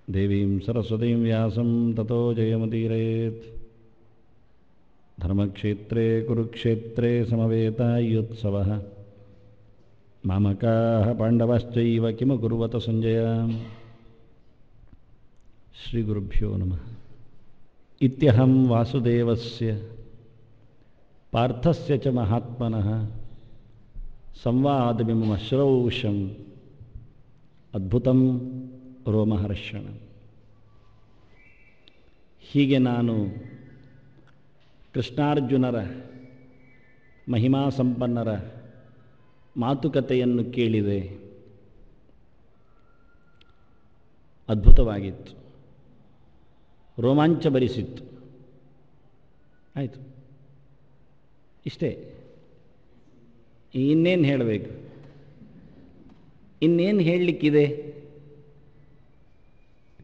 ದೇವೀಂ ಸರಸ್ವತೀಂ ವ್ಯಾಸಂ ತತೋ ಜಯಮುದೀರಯೇತ್. ಧರ್ಮಕ್ಷೇತ್ರೇ ಕುರುಕ್ಷೇತ್ರೇ ಸಮವೇತಾಯುತ್ಸವಃ ಮಾಮಕಾಃ ಪಾಂಡವಶ್ಚೈವ ಕಿಮುಕುರ್ವತ ಸಂಜಯ. ಶ್ರೀ ಗುರುಭ್ಯೋ ನಮಃ. ಇತ್ಯಹಂ ವಾಸುದೇವಸ್ಯ ಪಾರ್ಥಸ್ಯ ಚ ಮಹಾತ್ಮನಃ ಸಂವಾದಮಿಮಶ್ರೌಷಂ ಅದ್ಭುತಂ ರೋಮಹರ್ಷಣ. ಹೀಗೆ ನಾನು ಕೃಷ್ಣಾರ್ಜುನರ ಮಹಿಮಾ ಸಂಪನ್ನರ ಮಾತುಕತೆಯನ್ನು ಕೇಳಿದೆ. ಅದ್ಭುತವಾಗಿತ್ತು, ರೋಮಾಂಚ ಭರಿಸಿತ್ತು. ಆಯಿತು, ಇಷ್ಟೇ. ಇನ್ನೇನು ಹೇಳಬೇಕು? ಇನ್ನೇನು ಹೇಳಲಿಕ್ಕಿದೆ?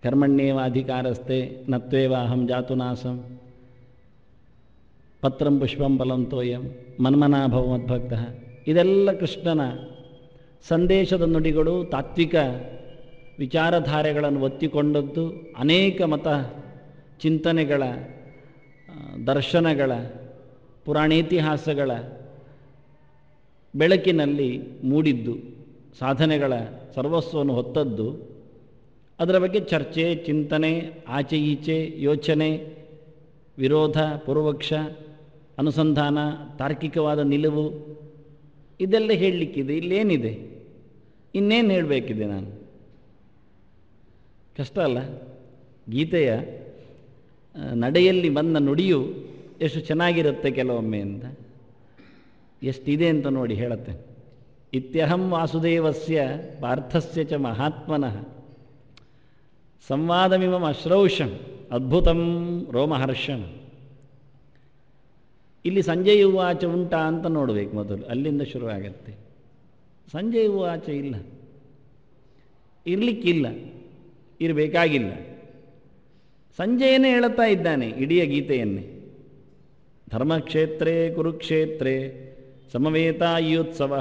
ಕರ್ಮಣ್ಯೇವ ಅಧಿಕಾರಸ್ಥೆ ನತ್ವೇವ ಅಹಂ ಜಾತು ನಾಸಂ ಪತ್ರಂ ಪುಷ್ಪಂ ಫಲಂ ತೋಯಂ ಮನ್ಮನಾಭವ ಮದ್ಭಕ್ತ. ಇದೆಲ್ಲ ಕೃಷ್ಣನ ಸಂದೇಶದ ನುಡಿಗಳು, ತಾತ್ವಿಕ ವಿಚಾರಧಾರೆಗಳನ್ನು ಒತ್ತಿಕೊಂಡದ್ದು. ಅನೇಕ ಮತ ಚಿಂತನೆಗಳ, ದರ್ಶನಗಳ, ಪುರಾಣೇತಿಹಾಸಗಳ ಬೆಳಕಿನಲ್ಲಿ ಮೂಡಿದ್ದು, ಸಾಧನೆಗಳ ಸರ್ವಸ್ವವನ್ನು ಹೊತ್ತದ್ದು. ಅದರ ಬಗ್ಗೆ ಚರ್ಚೆ, ಚಿಂತನೆ, ಆಚೆ ಈಚೆ ಯೋಚನೆ, ವಿರೋಧ, ಪೂರ್ವಪಕ್ಷ, ಅನುಸಂಧಾನ, ತಾರ್ಕಿಕವಾದ ನಿಲುವು, ಇದೆಲ್ಲ ಹೇಳಲಿಕ್ಕಿದೆ. ಇಲ್ಲೇನಿದೆ? ಇನ್ನೇನು ಹೇಳಬೇಕಿದೆ? ನಾನು ಕಷ್ಟ ಅಲ್ಲ? ಗೀತೆಯ ನಡೆಯಲ್ಲಿ ಬಂದ ನುಡಿಯು ಎಷ್ಟು ಚೆನ್ನಾಗಿರುತ್ತೆ ಕೆಲವೊಮ್ಮೆ ಅಂತ, ಎಷ್ಟಿದೆ ಅಂತ ನೋಡಿ ಹೇಳುತ್ತೆ. ಇತ್ಯಹಂ ವಾಸುದೇವಸ್ಯ ಪಾರ್ಥಸ್ಯ ಚ ಮಹಾತ್ಮನಃ ಸಂವಾದಮಿಮಂ ಅಶ್ರೌಷಂ ಅದ್ಭುತಂ ರೋಮಹರ್ಷಣ. ಇಲ್ಲಿ ಸಂಜಯ ಉವಾಚ ಉಂಟಾ ಅಂತ ನೋಡಬೇಕು ಮೊದಲು, ಅಲ್ಲಿಂದ ಶುರುವಾಗತ್ತೆ. ಸಂಜಯ ಉವಾಚ ಇಲ್ಲ, ಇರಲಿಕ್ಕಿಲ್ಲ, ಇರಬೇಕಾಗಿಲ್ಲ. ಸಂಜಯನೇ ಹೇಳುತ್ತಾ ಇದ್ದಾನೆ ಇಡೀ ಗೀತೆಯನ್ನೇ. ಧರ್ಮಕ್ಷೇತ್ರೇ ಕುರುಕ್ಷೇತ್ರೇ ಸಮವೇತಾಯುತ್ಸವ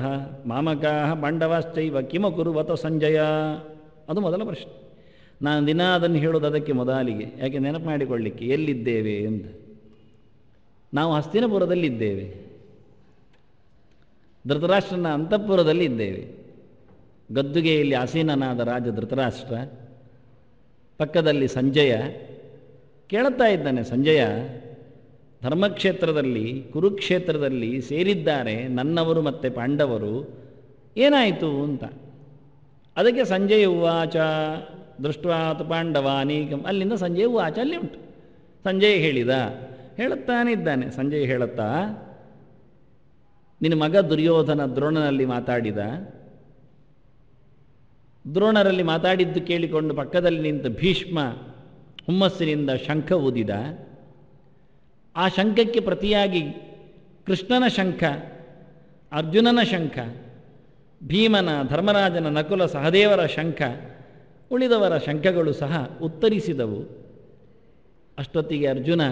ಮಾಮಕಾಃ ಪಾಂಡವಶ್ಚೈವ ಕಿಮುಕುರ್ವತ ಸಂಜಯ. ಅದು ಮೊದಲ ಪ್ರಶ್ನೆ. ನಾನು ದಿನ ಅದನ್ನು ಹೇಳೋದು ಅದಕ್ಕೆ ಮೊದಲಿಗೆ, ಯಾಕೆ ನೆನಪು ಮಾಡಿಕೊಳ್ಳಿಕ್ಕೆ. ಎಲ್ಲಿದ್ದೇವೆ ಅಂತ. ನಾವು ಹಸ್ತಿನಪುರದಲ್ಲಿದ್ದೇವೆ, ಧೃತರಾಷ್ಟ್ರನ ಅಂತಃಪುರದಲ್ಲಿ ಇದ್ದೇವೆ. ಗದ್ದುಗೆಯಲ್ಲಿ ಆಸೀನನಾದ ರಾಜ ಧೃತರಾಷ್ಟ್ರ, ಪಕ್ಕದಲ್ಲಿ ಸಂಜಯ ಕೇಳುತ್ತಾ ಇದ್ದಾನೆ. ಸಂಜಯ, ಧರ್ಮಕ್ಷೇತ್ರದಲ್ಲಿ ಕುರುಕ್ಷೇತ್ರದಲ್ಲಿ ಸೇರಿದ್ದಾರೆ ನನ್ನವರು ಮತ್ತು ಪಾಂಡವರು, ಏನಾಯಿತು ಅಂತ. ಅದಕ್ಕೆ ಸಂಜಯ ಉವಾಚ ದೃಷ್ಟ್ವಾತ್ ಪಾಂಡವಾನೀಕಂ. ಅಲ್ಲಿಂದ ಸಂಜಯ ಉವಾಚ ಅಲ್ಲಿ ಉಂಟು. ಸಂಜಯ ಹೇಳಿದ, ಹೇಳುತ್ತಾನೆ ಇದ್ದಾನೆ. ಸಂಜಯ ಹೇಳುತ್ತಾ, ನಿನ್ನ ಮಗ ದುರ್ಯೋಧನ ದ್ರೋಣನಲ್ಲಿ ಮಾತಾಡಿದ. ದ್ರೋಣರಲ್ಲಿ ಮಾತಾಡಿದ್ದು ಕೇಳಿಕೊಂಡು ಪಕ್ಕದಲ್ಲಿ ನಿಂತ ಭೀಷ್ಮ ಹುಮ್ಮಸ್ಸಿನಿಂದ ಶಂಖ ಊದಿದ. ಆ ಶಂಖಕ್ಕೆ ಪ್ರತಿಯಾಗಿ ಕೃಷ್ಣನ ಶಂಖ, ಅರ್ಜುನನ ಶಂಖ, ಭೀಮನ, ಧರ್ಮರಾಜನ, ನಕುಲ ಸಹದೇವರ ಶಂಖ, ಉಳಿದವರ ಶಂಖಗಳು ಸಹ ಉತ್ತರಿಸಿದವು. ಅಷ್ಟೊತ್ತಿಗೆ ಅರ್ಜುನ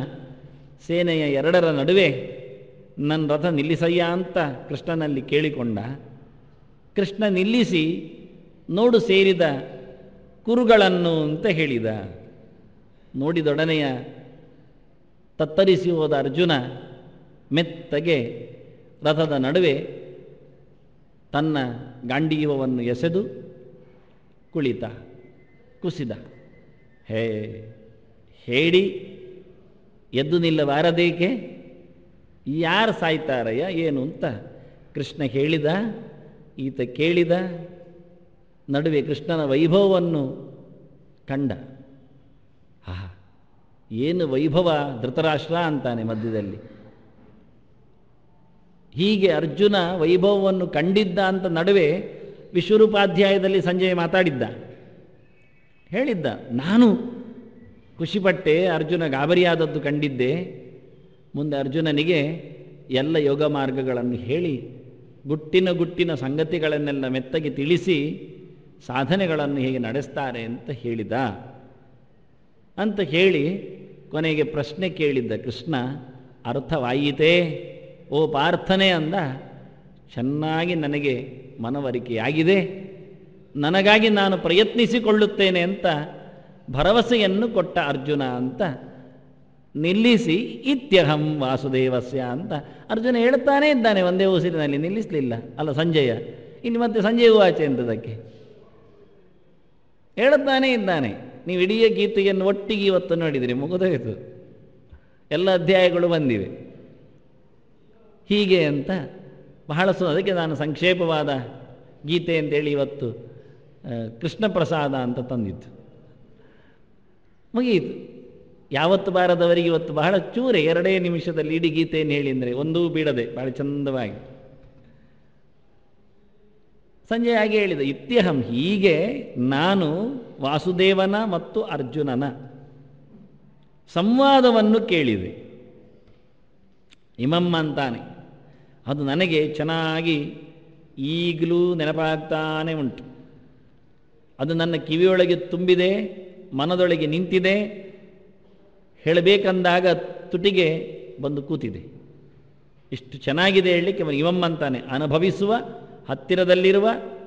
ಸೇನೆಯ ಎರಡರ ನಡುವೆ ನನ್ನ ರಥ ನಿಲ್ಲಿಸಯ್ಯ ಅಂತ ಕೃಷ್ಣನಲ್ಲಿ ಕೇಳಿಕೊಂಡ. ಕೃಷ್ಣ ನಿಲ್ಲಿಸಿ, ನೋಡು ಸೇರಿದ ಕುರುಗಳನ್ನು ಅಂತ ಹೇಳಿದ. ನೋಡಿದೊಡನೆಯ ತತ್ತರಿಸಿ ಹೋದ ಅರ್ಜುನ ಮೆತ್ತಗೆ ರಥದ ನಡುವೆ ತನ್ನ ಗಾಂಡೀವವನ್ನು ಎಸೆದು ಕುಳಿತ, ಕುಸಿದ. ಹೇಳಿ ಎದ್ದು ನಿಲ್ಲಬಾರದೇಕೆ? ಯಾರು ಸಾಯ್ತಾರಯ್ಯ ಏನು ಅಂತ ಕೃಷ್ಣ ಹೇಳಿದ. ಈತ ಕೇಳಿದ. ನಡುವೆ ಕೃಷ್ಣನ ವೈಭವವನ್ನು ಕಂಡ. ಏನು ವೈಭವ! ಧೃತರಾಷ್ಟ್ರ ಅಂತಾನೆ ಮಧ್ಯದಲ್ಲಿ. ಹೀಗೆ ಅರ್ಜುನ ವೈಭವವನ್ನು ಕಂಡಿದ್ದ ಅಂತ ನಡುವೆ ವಿಶ್ವರೂಪಾಧ್ಯಾಯದಲ್ಲಿ ಸಂಜಯ ಮಾತಾಡಿದ್ದ, ಹೇಳಿದ್ದ. ನಾನು ಖುಷಿಪಟ್ಟೆ, ಅರ್ಜುನ ಗಾಬರಿಯಾದದ್ದು ಕಂಡಿದ್ದೆ. ಮುಂದೆ ಅರ್ಜುನನಿಗೆ ಎಲ್ಲ ಯೋಗ ಮಾರ್ಗಗಳನ್ನು ಹೇಳಿ, ಗುಟ್ಟಿನ ಸಂಗತಿಗಳನ್ನೆಲ್ಲ ಮೆತ್ತಗೆ ತಿಳಿಸಿ, ಸಾಧನೆಗಳನ್ನು ಹೇಗೆ ನಡೆಸ್ತಾರೆ ಅಂತ ಹೇಳಿದ. ಅಂತ ಹೇಳಿ ಕೊನೆಗೆ ಪ್ರಶ್ನೆ ಕೇಳಿದ್ದ ಕೃಷ್ಣ. ಅರ್ಥವಾಯಿತೇ ಓ ಪಾರ್ಥನೆ ಅಂದ. ಚೆನ್ನಾಗಿ ನನಗೆ ಮನವರಿಕೆಯಾಗಿದೆ, ನನಗಾಗಿ ನಾನು ಪ್ರಯತ್ನಿಸಿಕೊಳ್ಳುತ್ತೇನೆ ಅಂತ ಭರವಸೆಯನ್ನು ಕೊಟ್ಟ ಅರ್ಜುನ ಅಂತ ನಿಲ್ಲಿಸಿ ಇತ್ಯಹಂ ವಾಸುದೇವಸ್ಯ ಅಂತ ಅರ್ಜುನ ಹೇಳ್ತಾನೇ ಇದ್ದಾನೆ ಒಂದೇ ಉಸಿರಿನಲ್ಲಿ, ನಿಲ್ಲಿಸಲಿಲ್ಲ. ಅಲ್ಲ ಸಂಜಯ, ಇಲ್ಲಿ ಮತ್ತೆ ಸಂಜಯ ವಾಚೆ ಅಂತದಕ್ಕೆ ಹೇಳುತ್ತಾನೇ ಇದ್ದಾನೆ. ನೀವು ಇಡೀ ಗೀತೆಯನ್ನು ಒಟ್ಟಿಗೆ ಇವತ್ತು ನೋಡಿದಿರಿ, ಮುಗಿದೋಯಿತು, ಎಲ್ಲ ಅಧ್ಯಾಯಗಳು ಬಂದಿವೆ. ಹೀಗೆ ಅಂತ ಬಹಳ ಅದಕ್ಕೆ ನಾನು ಸಂಕ್ಷೇಪವಾದ ಗೀತೆ ಅಂತೇಳಿ ಇವತ್ತು ಕೃಷ್ಣ ಪ್ರಸಾದ ಅಂತ ತಂದಿದ್ದು. ಮುಗಿಯಿತು. ಯಾವತ್ತು ಬಾರದವರಿಗೆ ಇವತ್ತು ಬಹಳ ಚೂರೆ 2 ನಿಮಿಷದಲ್ಲಿ ಇಡೀ ಗೀತೆಯನ್ನು ಹೇಳಿ ಅಂದರೆ ಒಂದೂ ಬಿಡದೆ ಬಹಳ ಚಂದವಾಗಿ ಸಂಜೆ ಹಾಗೆ ಹೇಳಿದ. ಇತ್ಯಹಂ, ಹೀಗೆ ನಾನು ವಾಸುದೇವನ ಮತ್ತು ಅರ್ಜುನನ ಸಂವಾದವನ್ನು ಕೇಳಿದೆ. ಇಮಮ್ಮ ಅಂತಾನೆ, ಅದು ನನಗೆ ಚೆನ್ನಾಗಿ ಈಗಲೂ ನೆನಪಾಗ್ತಾನೆ ಉಂಟು. ಅದು ನನ್ನ ಕಿವಿಯೊಳಗೆ ತುಂಬಿದೆ, ಮನದೊಳಗೆ ನಿಂತಿದೆ. ಹೇಳಬೇಕಂದಾಗ ತುಟಿಗೆ ಬಂದು ಕೂತಿದೆ. ಇಷ್ಟು ಚೆನ್ನಾಗಿದೆ ಹೇಳಲಿಕ್ಕೆ ಇಮಮ್ಮ ಅಂತಾನೆ. ಅನುಭವಿಸುವ, ಹತ್ತಿರದಲ್ಲಿರುವ,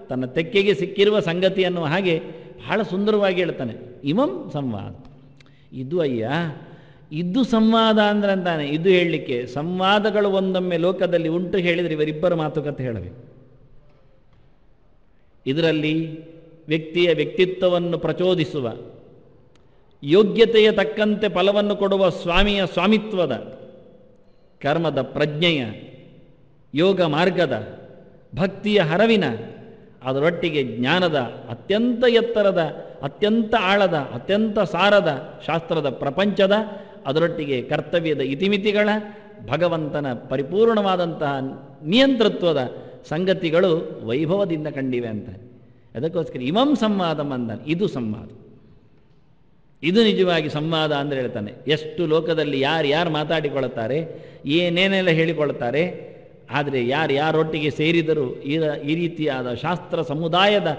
ತನ್ನ ತೆಕ್ಕೆಗೆ ಸಿಕ್ಕಿರುವ ಸಂಗತಿಯನ್ನು ಹಾಗೆ ಬಹಳ ಸುಂದರವಾಗಿ ಹೇಳ್ತಾನೆ. ಇಮಂ ಸಂವಾದ, ಇದು ಅಯ್ಯ, ಇದು ಸಂವಾದ ಅಂದ್ರೆ ಅಂತಾನೆ. ಇದು ಹೇಳಲಿಕ್ಕೆ ಸಂವಾದಗಳು ಒಂದೊಮ್ಮೆ ಲೋಕದಲ್ಲಿ ಉಂಟು ಹೇಳಿದರೆ ಇವರಿಬ್ಬರ ಮಾತುಕತೆ ಹೇಳಬೇಕು. ಇದರಲ್ಲಿ ವ್ಯಕ್ತಿಯ ವ್ಯಕ್ತಿತ್ವವನ್ನು ಪ್ರಚೋದಿಸುವ, ಯೋಗ್ಯತೆಯ ತಕ್ಕಂತೆ ಫಲವನ್ನು ಕೊಡುವ ಸ್ವಾಮಿಯ ಸ್ವಾಮಿತ್ವದ, ಕರ್ಮದ ಪ್ರಜ್ಞೆಯ, ಯೋಗ ಮಾರ್ಗದ, ಭಕ್ತಿಯ ಹರವಿನ, ಅದರೊಟ್ಟಿಗೆ ಜ್ಞಾನದ ಅತ್ಯಂತ ಎತ್ತರದ, ಅತ್ಯಂತ ಆಳದ, ಅತ್ಯಂತ ಸಾರದ ಶಾಸ್ತ್ರದ ಪ್ರಪಂಚದ, ಅದರೊಟ್ಟಿಗೆ ಕರ್ತವ್ಯದ ಇತಿಮಿತಿಗಳ, ಭಗವಂತನ ಪರಿಪೂರ್ಣವಾದಂತಹ ನಿಯಂತೃತ್ವದ ಸಂಗತಿಗಳು ವೈಭವದಿಂದ ಕಂಡಿವೆ ಅಂತ. ಅದಕ್ಕೋಸ್ಕರ ಇಮಂ ಸಂವಾದಂ ಅಂದ. ಇದು ಸಂವಾದ, ಇದು ನಿಜವಾಗಿ ಸಂವಾದ ಅಂದರೆ ಹೇಳ್ತಾನೆ. ಎಷ್ಟು ಲೋಕದಲ್ಲಿ ಯಾರು ಮಾತಾಡಿಕೊಳ್ಳುತ್ತಾರೆ, ಏನೇನೆಲ್ಲ ಹೇಳಿಕೊಳ್ತಾರೆ, ಆದರೆ ಯಾರೊಟ್ಟಿಗೆ ಸೇರಿದರೂ ಈ ರೀತಿಯಾದ ಶಾಸ್ತ್ರ ಸಮುದಾಯದ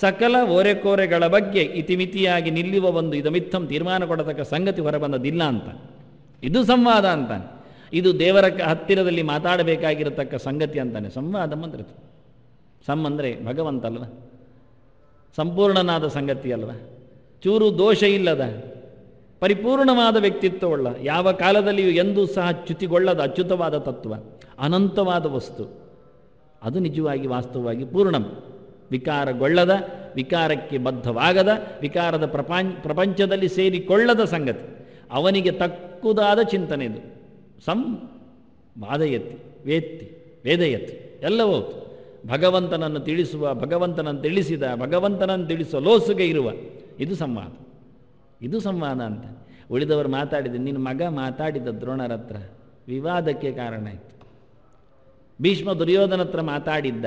ಸಕಲ ಓರೆಕೋರೆಗಳ ಬಗ್ಗೆ ಇತಿಮಿತಿಯಾಗಿ ನಿಲ್ಲುವ ಒಂದು ಇದಮಿತ್ತಂ ತೀರ್ಮಾನ ಕೊಡತಕ್ಕ ಸಂಗತಿ ಹೊರಬಂದದಿಲ್ಲ ಅಂತ. ಇದು ಸಂವಾದ ಅಂತಾನೆ. ಇದು ದೇವರ ಹತ್ತಿರದಲ್ಲಿ ಮಾತಾಡಬೇಕಾಗಿರತಕ್ಕ ಸಂಗತಿ ಅಂತಾನೆ. ಸಂವಾದ ಅಂದರೆ ಅಂದರೆ ಭಗವಂತ ಅಲ್ವ, ಸಂಪೂರ್ಣನಾದ ಸಂಗತಿ ಅಲ್ವ, ಚೂರು ದೋಷ ಇಲ್ಲದ ಪರಿಪೂರ್ಣವಾದ ವ್ಯಕ್ತಿತ್ವವುಳ್ಳ, ಯಾವ ಕಾಲದಲ್ಲಿಯೂ ಎಂದೂ ಸಹ ಚ್ಯುತಿಗೊಳ್ಳದ ಅಚ್ಯುತವಾದ ತತ್ವ, ಅನಂತವಾದ ವಸ್ತು. ಅದು ನಿಜವಾಗಿ ವಾಸ್ತವವಾಗಿ ಪೂರ್ಣಂ, ವಿಕಾರಗೊಳ್ಳದ, ವಿಕಾರಕ್ಕೆ ಬದ್ಧವಾಗದ, ವಿಕಾರದ ಪ್ರಪಂಚದಲ್ಲಿ ಸೇರಿಕೊಳ್ಳದ ಸಂಗತಿ. ಅವನಿಗೆ ತಕ್ಕುದಾದ ಚಿಂತನೆ ಇದು. ವಾದಯತಿ, ವೇತ್ತಿ, ವೇದಯತಿ ಎಲ್ಲವೂ ಭಗವಂತನನ್ನು ತಿಳಿಸುವ, ಭಗವಂತನನ್ನು ತಿಳಿಸಿದ, ಭಗವಂತನನ್ನು ತಿಳಿಸುವ ಲೋಸುಗೆ ಇರುವ ಇದು ಸಂವಾದ. ಇದು ಸಂವಾದ ಅಂತ. ಉಳಿದವರು ಮಾತಾಡಿದ, ನಿನ್ನ ಮಗ ಮಾತಾಡಿದ ದ್ರೋಣರ ಹತ್ರ ವಿವಾದಕ್ಕೆ ಕಾರಣ ಆಯಿತು. ಭೀಷ್ಮ ದುರ್ಯೋಧನ ಹತ್ರ ಮಾತಾಡಿದ್ದ,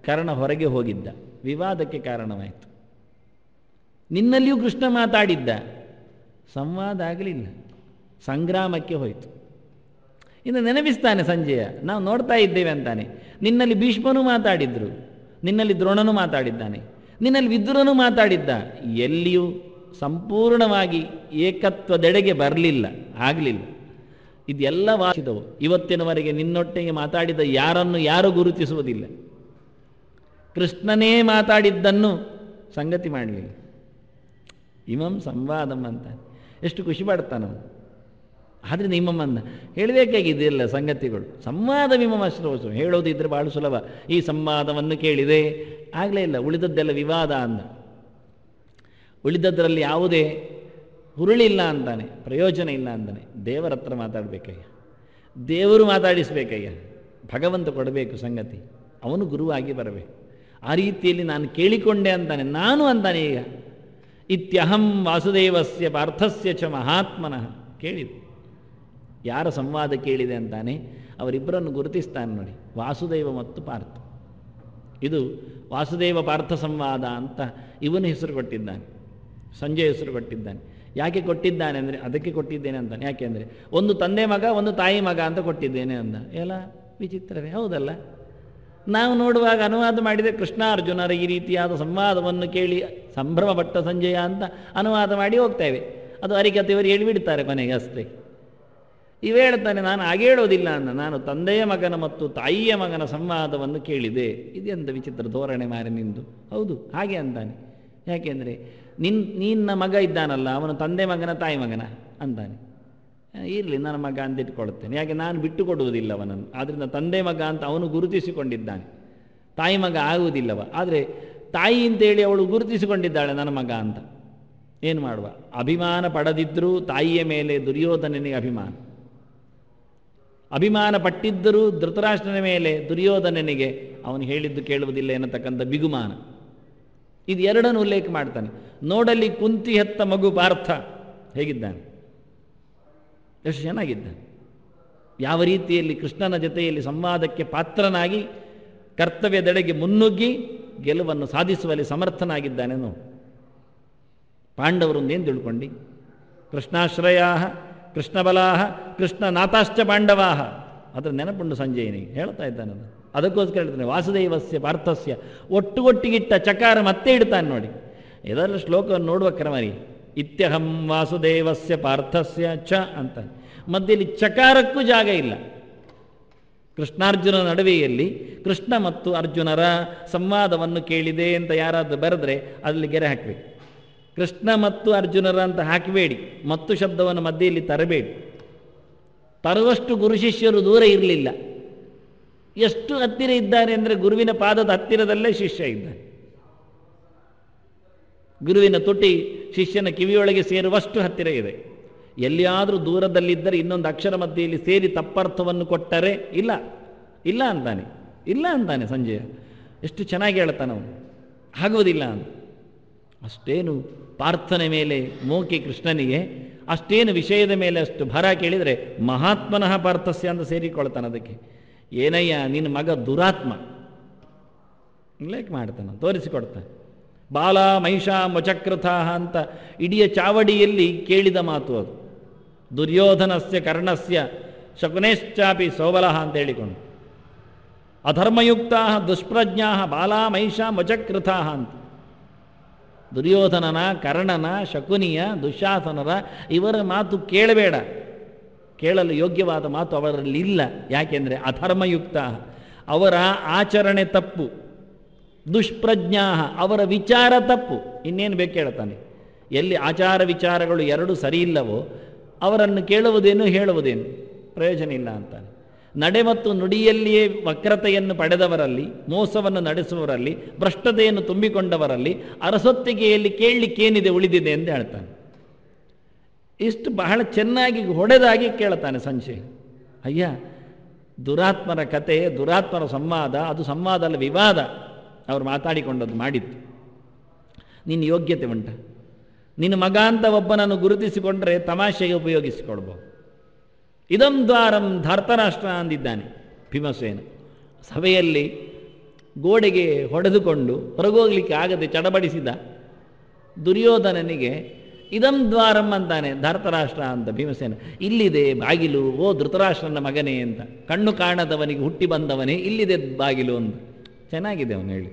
ಕರ್ಣ ಹೊರಗೆ ಹೋಗಿದ್ದ, ವಿವಾದಕ್ಕೆ ಕಾರಣವಾಯಿತು. ನಿನ್ನಲ್ಲಿಯೂ ಕೃಷ್ಣ ಮಾತಾಡಿದ್ದ, ಸಂವಾದ ಆಗಲಿಲ್ಲ, ಸಂಗ್ರಾಮಕ್ಕೆ ಹೋಯಿತು. ಇನ್ನು ನೆನಪಿಸ್ತಾನೆ ಸಂಜಯ, ನಾವು ನೋಡ್ತಾ ಇದ್ದೇವೆ ಅಂತಾನೆ. ನಿನ್ನಲ್ಲಿ ಭೀಷ್ಮನೂ ಮಾತಾಡಿದ್ರು, ನಿನ್ನಲ್ಲಿ ದ್ರೋಣನೂ ಮಾತಾಡಿದ್ದಾನೆ, ನಿನ್ನಲ್ಲಿ ವಿದುರನೂ ಮಾತಾಡಿದ್ದ. ಎಲ್ಲಿಯೂ ಸಂಪೂರ್ಣವಾಗಿ ಏಕತ್ವದೆಡೆಗೆ ಬರಲಿಲ್ಲ, ಆಗಲಿಲ್ಲ. ಇದೆಲ್ಲ ವಾಸಿದವು. ಇವತ್ತಿನವರೆಗೆ ನಿನ್ನೊಟ್ಟಿಗೆ ಮಾತಾಡಿದ ಯಾರನ್ನು ಯಾರೂ ಗುರುತಿಸುವುದಿಲ್ಲ. ಕೃಷ್ಣನೇ ಮಾತಾಡಿದ್ದನ್ನು ಸಂಗತಿ ಮಾಡಲಿಲ್ಲ. ಇಮಂ ಸಂವಾದಂ ಅಂತ ಎಷ್ಟು ಖುಷಿ ಪಡ್ತಾನವ. ಆದರೆ ಇಮಮ್ಮನ್ನ ಹೇಳಬೇಕಾಗಿದೆಯಲ್ಲ ಸಂಗತಿಗಳು. ಸಂವಾದ ವಿಮಮಶ್ರೋಸು ಹೇಳೋದಿದ್ರೆ ಭಾಳ ಸುಲಭ. ಈ ಸಂವಾದವನ್ನು ಕೇಳಿದೆ, ಆಗಲೇ ಇಲ್ಲ, ಉಳಿದದ್ದೆಲ್ಲ ವಿವಾದ ಅಂದ. ಉಳಿದದ್ರಲ್ಲಿ ಯಾವುದೇ ಹುರುಳಿಲ್ಲ ಅಂತಾನೆ, ಪ್ರಯೋಜನ ಇಲ್ಲ ಅಂತಾನೆ. ದೇವರ ಹತ್ರ ಮಾತಾಡಬೇಕಯ್ಯ, ದೇವರು ಮಾತಾಡಿಸ್ಬೇಕಯ್ಯ, ಭಗವಂತ ಕೊಡಬೇಕು ಸಂಗತಿ, ಅವನು ಗುರುವಾಗಿ ಬರಬೇಕು. ಆ ರೀತಿಯಲ್ಲಿ ನಾನು ಕೇಳಿಕೊಂಡೆ ಅಂತಾನೆ. ನಾನು ಅಂತಾನೆ ಈಗ ಇತ್ಯಹಂ ವಾಸುದೇವಸ್ಯ ಪಾರ್ಥಸ್ಯ ಚ ಮಹಾತ್ಮನಃ. ಕೇಳಿದೆ, ಯಾರ ಸಂವಾದ ಕೇಳಿದೆ ಅಂತಾನೆ, ಅವರಿಬ್ಬರನ್ನು ಗುರುತಿಸ್ತಾನೆ ನೋಡಿ, ವಾಸುದೇವ ಮತ್ತು ಪಾರ್ಥ. ಇದು ವಾಸುದೇವ ಪಾರ್ಥ ಸಂವಾದ ಅಂತ ಇವನು ಹೆಸರು ಕೊಟ್ಟಿದ್ದಾನೆ, ಸಂಜೆ ಹೆಸರು ಕೊಟ್ಟಿದ್ದಾನೆ. ಯಾಕೆ ಕೊಟ್ಟಿದ್ದಾನೆ ಅಂದರೆ ಅದಕ್ಕೆ ಕೊಟ್ಟಿದ್ದೇನೆ ಅಂತಾನೆ. ಯಾಕೆಂದರೆ ಒಂದು ತಂದೆ ಮಗ, ಒಂದು ತಾಯಿ ಮಗ ಅಂತ ಕೊಟ್ಟಿದ್ದೇನೆ ಅಂದ. ಎಲ್ಲ ವಿಚಿತ್ರವೇ ಹೌದಲ್ಲ? ನಾವು ನೋಡುವಾಗ ಅನುವಾದ ಮಾಡಿದರೆ ಕೃಷ್ಣ ಅರ್ಜುನರ ಈ ರೀತಿಯಾದ ಸಂವಾದವನ್ನು ಕೇಳಿ ಸಂಭ್ರಮಪಟ್ಟ ಸಂಜಯ ಅಂತ ಅನುವಾದ ಮಾಡಿ ಹೋಗ್ತೇವೆ. ಅದು ಹರಿಕಥೆಯವರು ಹೇಳಿಬಿಡ್ತಾರೆ ಕೊನೆಗೆ ಅಷ್ಟೇ. ಇವೇ ಹೇಳ್ತಾನೆ, ನಾನು ಹಾಗೆ ಹೇಳೋದಿಲ್ಲ ಅಂದ. ನಾನು ತಂದೆಯ ಮಗನ ಮತ್ತು ತಾಯಿಯ ಮಗನ ಸಂವಾದವನ್ನು ಕೇಳಿದೆ. ಇದೆಂತ ವಿಚಿತ್ರ ಧೋರಣೆ ಮಾರೆ ನಿಂದು. ಹೌದು ಹಾಗೆ ಅಂತಾನೆ. ಯಾಕೆಂದರೆ ನಿನ್ನ ಮಗ ಇದ್ದಾನಲ್ಲ, ಅವನು ತಂದೆ ಮಗನ ತಾಯಿ ಮಗನ ಅಂತಾನೆ. ಇರಲಿ ನನ್ನ ಮಗ ಅಂತ ಇಟ್ಕೊಳ್ತೇನೆ, ಯಾಕೆ ನಾನು ಬಿಟ್ಟು ಕೊಡುವುದಿಲ್ಲ ಅವನನ್ನು. ಆದ್ದರಿಂದ ತಂದೆ ಮಗ ಅಂತ ಅವನು ಗುರುತಿಸಿಕೊಂಡಿದ್ದಾನೆ, ತಾಯಿ ಮಗ ಆಗುವುದಿಲ್ಲವ. ಆದರೆ ತಾಯಿ ಅಂತೇಳಿ ಅವಳು ಗುರುತಿಸಿಕೊಂಡಿದ್ದಾಳೆ ನನ್ನ ಮಗ ಅಂತ. ಏನು ಮಾಡುವ? ಅಭಿಮಾನ ಪಡೆದಿದ್ದರೂ ತಾಯಿಯ ಮೇಲೆ ದುರ್ಯೋಧನನಿಗೆ ಅಭಿಮಾನ ಪಟ್ಟಿದ್ದರೂ ಧೃತರಾಷ್ಟ್ರನ ಮೇಲೆ ದುರ್ಯೋಧನನಿಗೆ ಅವನು ಹೇಳಿದ್ದು ಕೇಳುವುದಿಲ್ಲ ಎನ್ನತಕ್ಕಂಥ ಬಿಗುಮಾನ. ಇದು ಎರಡನ್ನು ಉಲ್ಲೇಖ ಮಾಡ್ತಾನೆ. ನೋಡಲಿ ಕುಂತಿ ಹೆತ್ತ ಮಗು ಪಾರ್ಥ ಹೇಗಿದ್ದಾನೆ, ಎಷ್ಟು ಚೆನ್ನಾಗಿದ್ದಾನೆ, ಯಾವ ರೀತಿಯಲ್ಲಿ ಕೃಷ್ಣನ ಜೊತೆಯಲ್ಲಿ ಸಂವಾದಕ್ಕೆ ಪಾತ್ರನಾಗಿ ಕರ್ತವ್ಯದೆಡೆಗೆ ಮುನ್ನುಗ್ಗಿ ಗೆಲುವನ್ನು ಸಾಧಿಸುವಲ್ಲಿ ಸಮರ್ಥನಾಗಿದ್ದಾನೆ. ಪಾಂಡವರೊಂದೇನು ತಿಳ್ಕೊಂಡು, ಕೃಷ್ಣಾಶ್ರಯಾ ಕೃಷ್ಣಬಲಾ ಕೃಷ್ಣನಾಥಾಶ್ಚ ಪಾಂಡವಾ, ಅದರ ನೆನಪುಂಡು ಸಂಜಯನಿಗೆ ಹೇಳ್ತಾ ಇದ್ದಾನೆ. ಅದಕ್ಕೋಸ್ಕರ ಹೇಳ್ತಾನೆ ವಾಸುದೇವಸ್ಯ ಪಾರ್ಥಸ್ಯ, ಒಟ್ಟಿಗಿಟ್ಟ ಚಕಾರ ಮತ್ತೆ ಇಡ್ತಾನೆ ನೋಡಿ. ಇದೆಲ್ಲ ಶ್ಲೋಕವನ್ನು ನೋಡುವ ಕ್ರಮರಿ. ಇತ್ಯಹಂ ವಾಸುದೇವಸ್ಯ ಪಾರ್ಥಸ್ಯ ಚ ಅಂತ ಮಧ್ಯದಲ್ಲಿ ಚಕಾರಕ್ಕೂ ಜಾಗ ಇಲ್ಲ. ಕೃಷ್ಣಾರ್ಜುನ ನಡುವೆಯಲ್ಲಿ ಕೃಷ್ಣ ಮತ್ತು ಅರ್ಜುನರ ಸಂವಾದವನ್ನು ಕೇಳಿದೆ ಅಂತ ಯಾರಾದರೂ ಬರೆದ್ರೆ ಅಲ್ಲಿ ಗೆರೆ ಹಾಕಬೇಕು. ಕೃಷ್ಣ ಮತ್ತು ಅರ್ಜುನರ ಅಂತ ಹಾಕಬೇಡಿ, ಮತ್ತು ಶಬ್ದವನ್ನು ಮಧ್ಯೆಯಲ್ಲಿ ತರಬೇಡಿ. ತರುವಷ್ಟು ಗುರು ಶಿಷ್ಯರು ದೂರ ಇರಲಿಲ್ಲ. ಎಷ್ಟು ಹತ್ತಿರ ಇದ್ದಾರೆ ಅಂದರೆ ಗುರುವಿನ ಪಾದದ ಹತ್ತಿರದಲ್ಲೇ ಶಿಷ್ಯ ಇದ್ದಾನೆ. ಗುರುವಿನ ತುಟಿ ಶಿಷ್ಯನ ಕಿವಿಯೊಳಗೆ ಸೇರುವಷ್ಟು ಹತ್ತಿರ ಇದೆ. ಎಲ್ಲಿಯಾದರೂ ದೂರದಲ್ಲಿದ್ದರೆ ಇನ್ನೊಂದು ಅಕ್ಷರ ಮಧ್ಯೆಯಲ್ಲಿ ಸೇರಿ ತಪ್ಪರ್ಥವನ್ನು ಕೊಟ್ಟರೆ ಇಲ್ಲ ಅಂತಾನೆ ಸಂಜಯ. ಎಷ್ಟು ಚೆನ್ನಾಗಿ ಹೇಳ್ತಾನೆ ಅವನು, ಆಗುವುದಿಲ್ಲ ಅಂತ. ಅಷ್ಟೇನು ಪಾರ್ಥನ ಮೇಲೆ ಮೋಕೆ ಕೃಷ್ಣನಿಗೆ, ಅಷ್ಟೇನು ವಿಷಯದ ಮೇಲೆ ಅಷ್ಟು ಭರ ಕೇಳಿದರೆ ಮಹಾತ್ಮನಃ ಪಾರ್ಥಸ್ಯ ಅಂತ ಸೇರಿಕೊಳ್ತಾನೆ. ಅದಕ್ಕೆ ಏನಯ್ಯ ನಿನ್ನ ಮಗ ದುರಾತ್ಮ ಉಲ್ಲೇಖ ಮಾಡ್ತಾನೆ, ತೋರಿಸಿಕೊಡ್ತಾನೆ. ಬಾಲ ಮಹಿಷ ಮೊಚಕೃತ ಅಂತ ಇಡೀ ಚಾವಡಿಯಲ್ಲಿ ಕೇಳಿದ ಮಾತು ಅದು. ದುರ್ಯೋಧನಸ್ಯ ಕರ್ಣಸ್ಯ ಶಕುನೇಶ್ಚಾಪಿ ಸೋಬಲಃ ಅಂತ ಹೇಳಿಕೊಂಡು, ಅಧರ್ಮಯುಕ್ತ ದುಷ್ಪ್ರಜ್ಞಾ ಬಾಲ ಮಹಿಷ ಮೊಚಕೃತ ಅಂತ. ದುರ್ಯೋಧನನ, ಕರ್ಣನ, ಶಕುನಿಯ, ದುಶ್ಯಾಸನರ ಇವರ ಮಾತು ಕೇಳಬೇಡ. ಕೇಳಲು ಯೋಗ್ಯವಾದ ಮಾತು ಅವರಲ್ಲಿ ಇಲ್ಲ. ಯಾಕೆಂದರೆ ಅಧರ್ಮಯುಕ್ತ, ಅವರ ಆಚರಣೆ ತಪ್ಪು. ದುಷ್ಪ್ರಜ್ಞಾ, ಅವರ ವಿಚಾರ ತಪ್ಪು. ಇನ್ನೇನು ಬೇಕು ಹೇಳ್ತಾನೆ. ಎಲ್ಲಿ ಆಚಾರ ವಿಚಾರಗಳು ಎರಡು ಸರಿ ಇಲ್ಲವೋ ಅವರನ್ನು ಕೇಳುವುದೇನು ಹೇಳುವುದೇನು ಪ್ರಯೋಜನ ಇಲ್ಲ ಅಂತಾನೆ. ನಡೆ ಮತ್ತು ನುಡಿಯಲ್ಲಿಯೇ ವಕ್ರತೆಯನ್ನು ಪಡೆದವರಲ್ಲಿ, ಮೋಸವನ್ನು ನಡೆಸುವವರಲ್ಲಿ, ಭ್ರಷ್ಟತೆಯನ್ನು ತುಂಬಿಕೊಂಡವರಲ್ಲಿ ಅರಸೊತ್ತಿಗೆಯಲ್ಲಿ ಕೇಳಲಿಕ್ಕೇನಿದೆ ಉಳಿದಿದೆ ಎಂದು ಹೇಳ್ತಾನೆ. ಇಷ್ಟು ಬಹಳ ಚೆನ್ನಾಗಿ ಹೊಡೆದಾಗಿ ಕೇಳ್ತಾನೆ ಸಂಶಯ. ಅಯ್ಯ, ದುರಾತ್ಮರ ಕತೆ, ದುರಾತ್ಮರ ಸಂವಾದ, ಅದು ಸಂವಾದ ಅಲ್ಲ, ವಿವಾದ. ಅವರು ಮಾತಾಡಿಕೊಂಡದ್ದು ಮಾಡಿದ್ದು. ನಿನ್ನ ಯೋಗ್ಯತೆ ಉಂಟ? ನಿನ್ನ ಮಗ ಅಂತ ಒಬ್ಬನನ್ನು ಗುರುತಿಸಿಕೊಂಡ್ರೆ ತಮಾಷೆಗೆ ಉಪಯೋಗಿಸಿಕೊಳ್ಬೋದು. ಇದಂ ದ್ವಾರಂ ಧಾರ್ತರಾಷ್ಟ್ರ ಅಂದಿದ್ದಾನೆ ಭೀಮಸೇನ. ಸಭೆಯಲ್ಲಿ ಗೋಡೆಗೆ ಹೊಡೆದುಕೊಂಡು ಹೊರಗೋಗ್ಲಿಕ್ಕೆ ಆಗದೆ ಚಡಬಡಿಸಿದ ದುರ್ಯೋಧನನಿಗೆ ಇದಂ ದ್ವಾರಂ ಅಂತಾನೆ ಧಾರ್ತರಾಷ್ಟ್ರ ಅಂತ ಭೀಮಸೇನ. ಇಲ್ಲಿದೆ ಬಾಗಿಲು, ಓ ಧೃತರಾಷ್ಟ್ರನ ಮಗನೇ ಅಂತ. ಕಣ್ಣು ಕಾಣದವನಿಗೆ ಹುಟ್ಟಿ ಬಂದವನೇ, ಇಲ್ಲಿದೆ ಬಾಗಿಲು ಅಂತ. ಚೆನ್ನಾಗಿದೆ ಅವನು ಹೇಳಿ.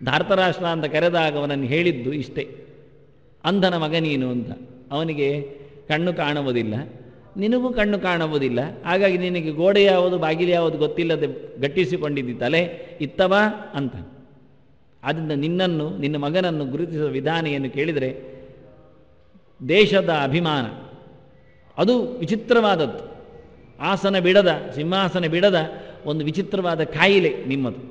ಧಾರ್ತರಾಷ್ಟ್ರ ಅಂತ ಕರೆದಾಗ ಅವನನ್ನು ಹೇಳಿದ್ದು ಇಷ್ಟೇ, ಅಂಧನ ಮಗ ನೀನು ಅಂತ. ಅವನಿಗೆ ಕಣ್ಣು ಕಾಣುವುದಿಲ್ಲ, ನಿನಗೂ ಕಣ್ಣು ಕಾಣುವುದಿಲ್ಲ. ಹಾಗಾಗಿ ನಿನಗೆ ಗೋಡೆ ಯಾವುದು ಬಾಗಿಲು ಯಾವುದು ಗೊತ್ತಿಲ್ಲದೆ ಗಟ್ಟಿಸಿಕೊಂಡಿದ್ದಿ ತಲೆ ಇತ್ತವ ಅಂತ. ಆದ್ದರಿಂದ ನಿನ್ನನ್ನು, ನಿನ್ನ ಮಗನನ್ನು ಗುರುತಿಸುವ ವಿಧಾನೆಯನ್ನು ಕೇಳಿದರೆ ದೇಶದ ಅಭಿಮಾನ ಅದು ವಿಚಿತ್ರವಾದದ್ದು. ಆಸನ ಬಿಡದ, ಸಿಂಹಾಸನ ಬಿಡದ ಒಂದು ವಿಚಿತ್ರವಾದ ಕಾಯಿಲೆ ನಿಮ್ಮದು.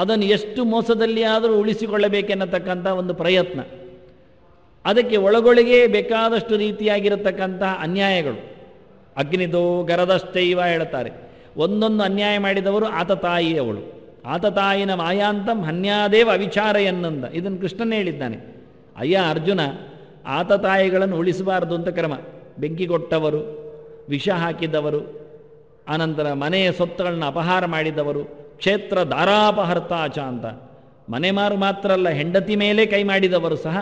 ಅದನ್ನು ಎಷ್ಟು ಮೋಸದಲ್ಲಿ ಆದರೂ ಉಳಿಸಿಕೊಳ್ಳಬೇಕೆನ್ನತಕ್ಕಂಥ ಒಂದು ಪ್ರಯತ್ನ. ಅದಕ್ಕೆ ಒಳಗೊಳಗೆ ಬೇಕಾದಷ್ಟು ರೀತಿಯಾಗಿರತಕ್ಕಂಥ ಅನ್ಯಾಯಗಳು. ಅಗ್ನಿದೋ ಗರದಷ್ಟೈವ ಹೇಳ್ತಾರೆ. ಒಂದೊಂದು ಅನ್ಯಾಯ ಮಾಡಿದವರು ಆತತಾಯಿಯವಳು. ಆತತಾಯಿನ ಮಾಯಾಂತಂ ಹನ್ಯಾದೇವ ಅವಿಚಾರ ಎನ್ನಂದ. ಇದನ್ನು ಕೃಷ್ಣನೇ ಹೇಳಿದ್ದಾನೆ. ಅಯ್ಯ ಅರ್ಜುನ, ಆತತಾಯಿಗಳನ್ನು ಉಳಿಸಬಾರದು ಅಂತ ಕ್ರಮ. ಬೆಂಕಿ ಕೊಟ್ಟವರು, ವಿಷ ಹಾಕಿದವರು, ಆನಂತರ ಮನೆಯ ಸೊತ್ತುಗಳನ್ನ ಅಪಹಾರ ಮಾಡಿದವರು, ಕ್ಷೇತ್ರ ದಾರಾಪಹರ್ತಾಚ ಅಂತ ಮನೆ ಮಾರು ಮಾತ್ರ ಅಲ್ಲ, ಹೆಂಡತಿ ಮೇಲೆ ಕೈ ಮಾಡಿದವರು ಸಹ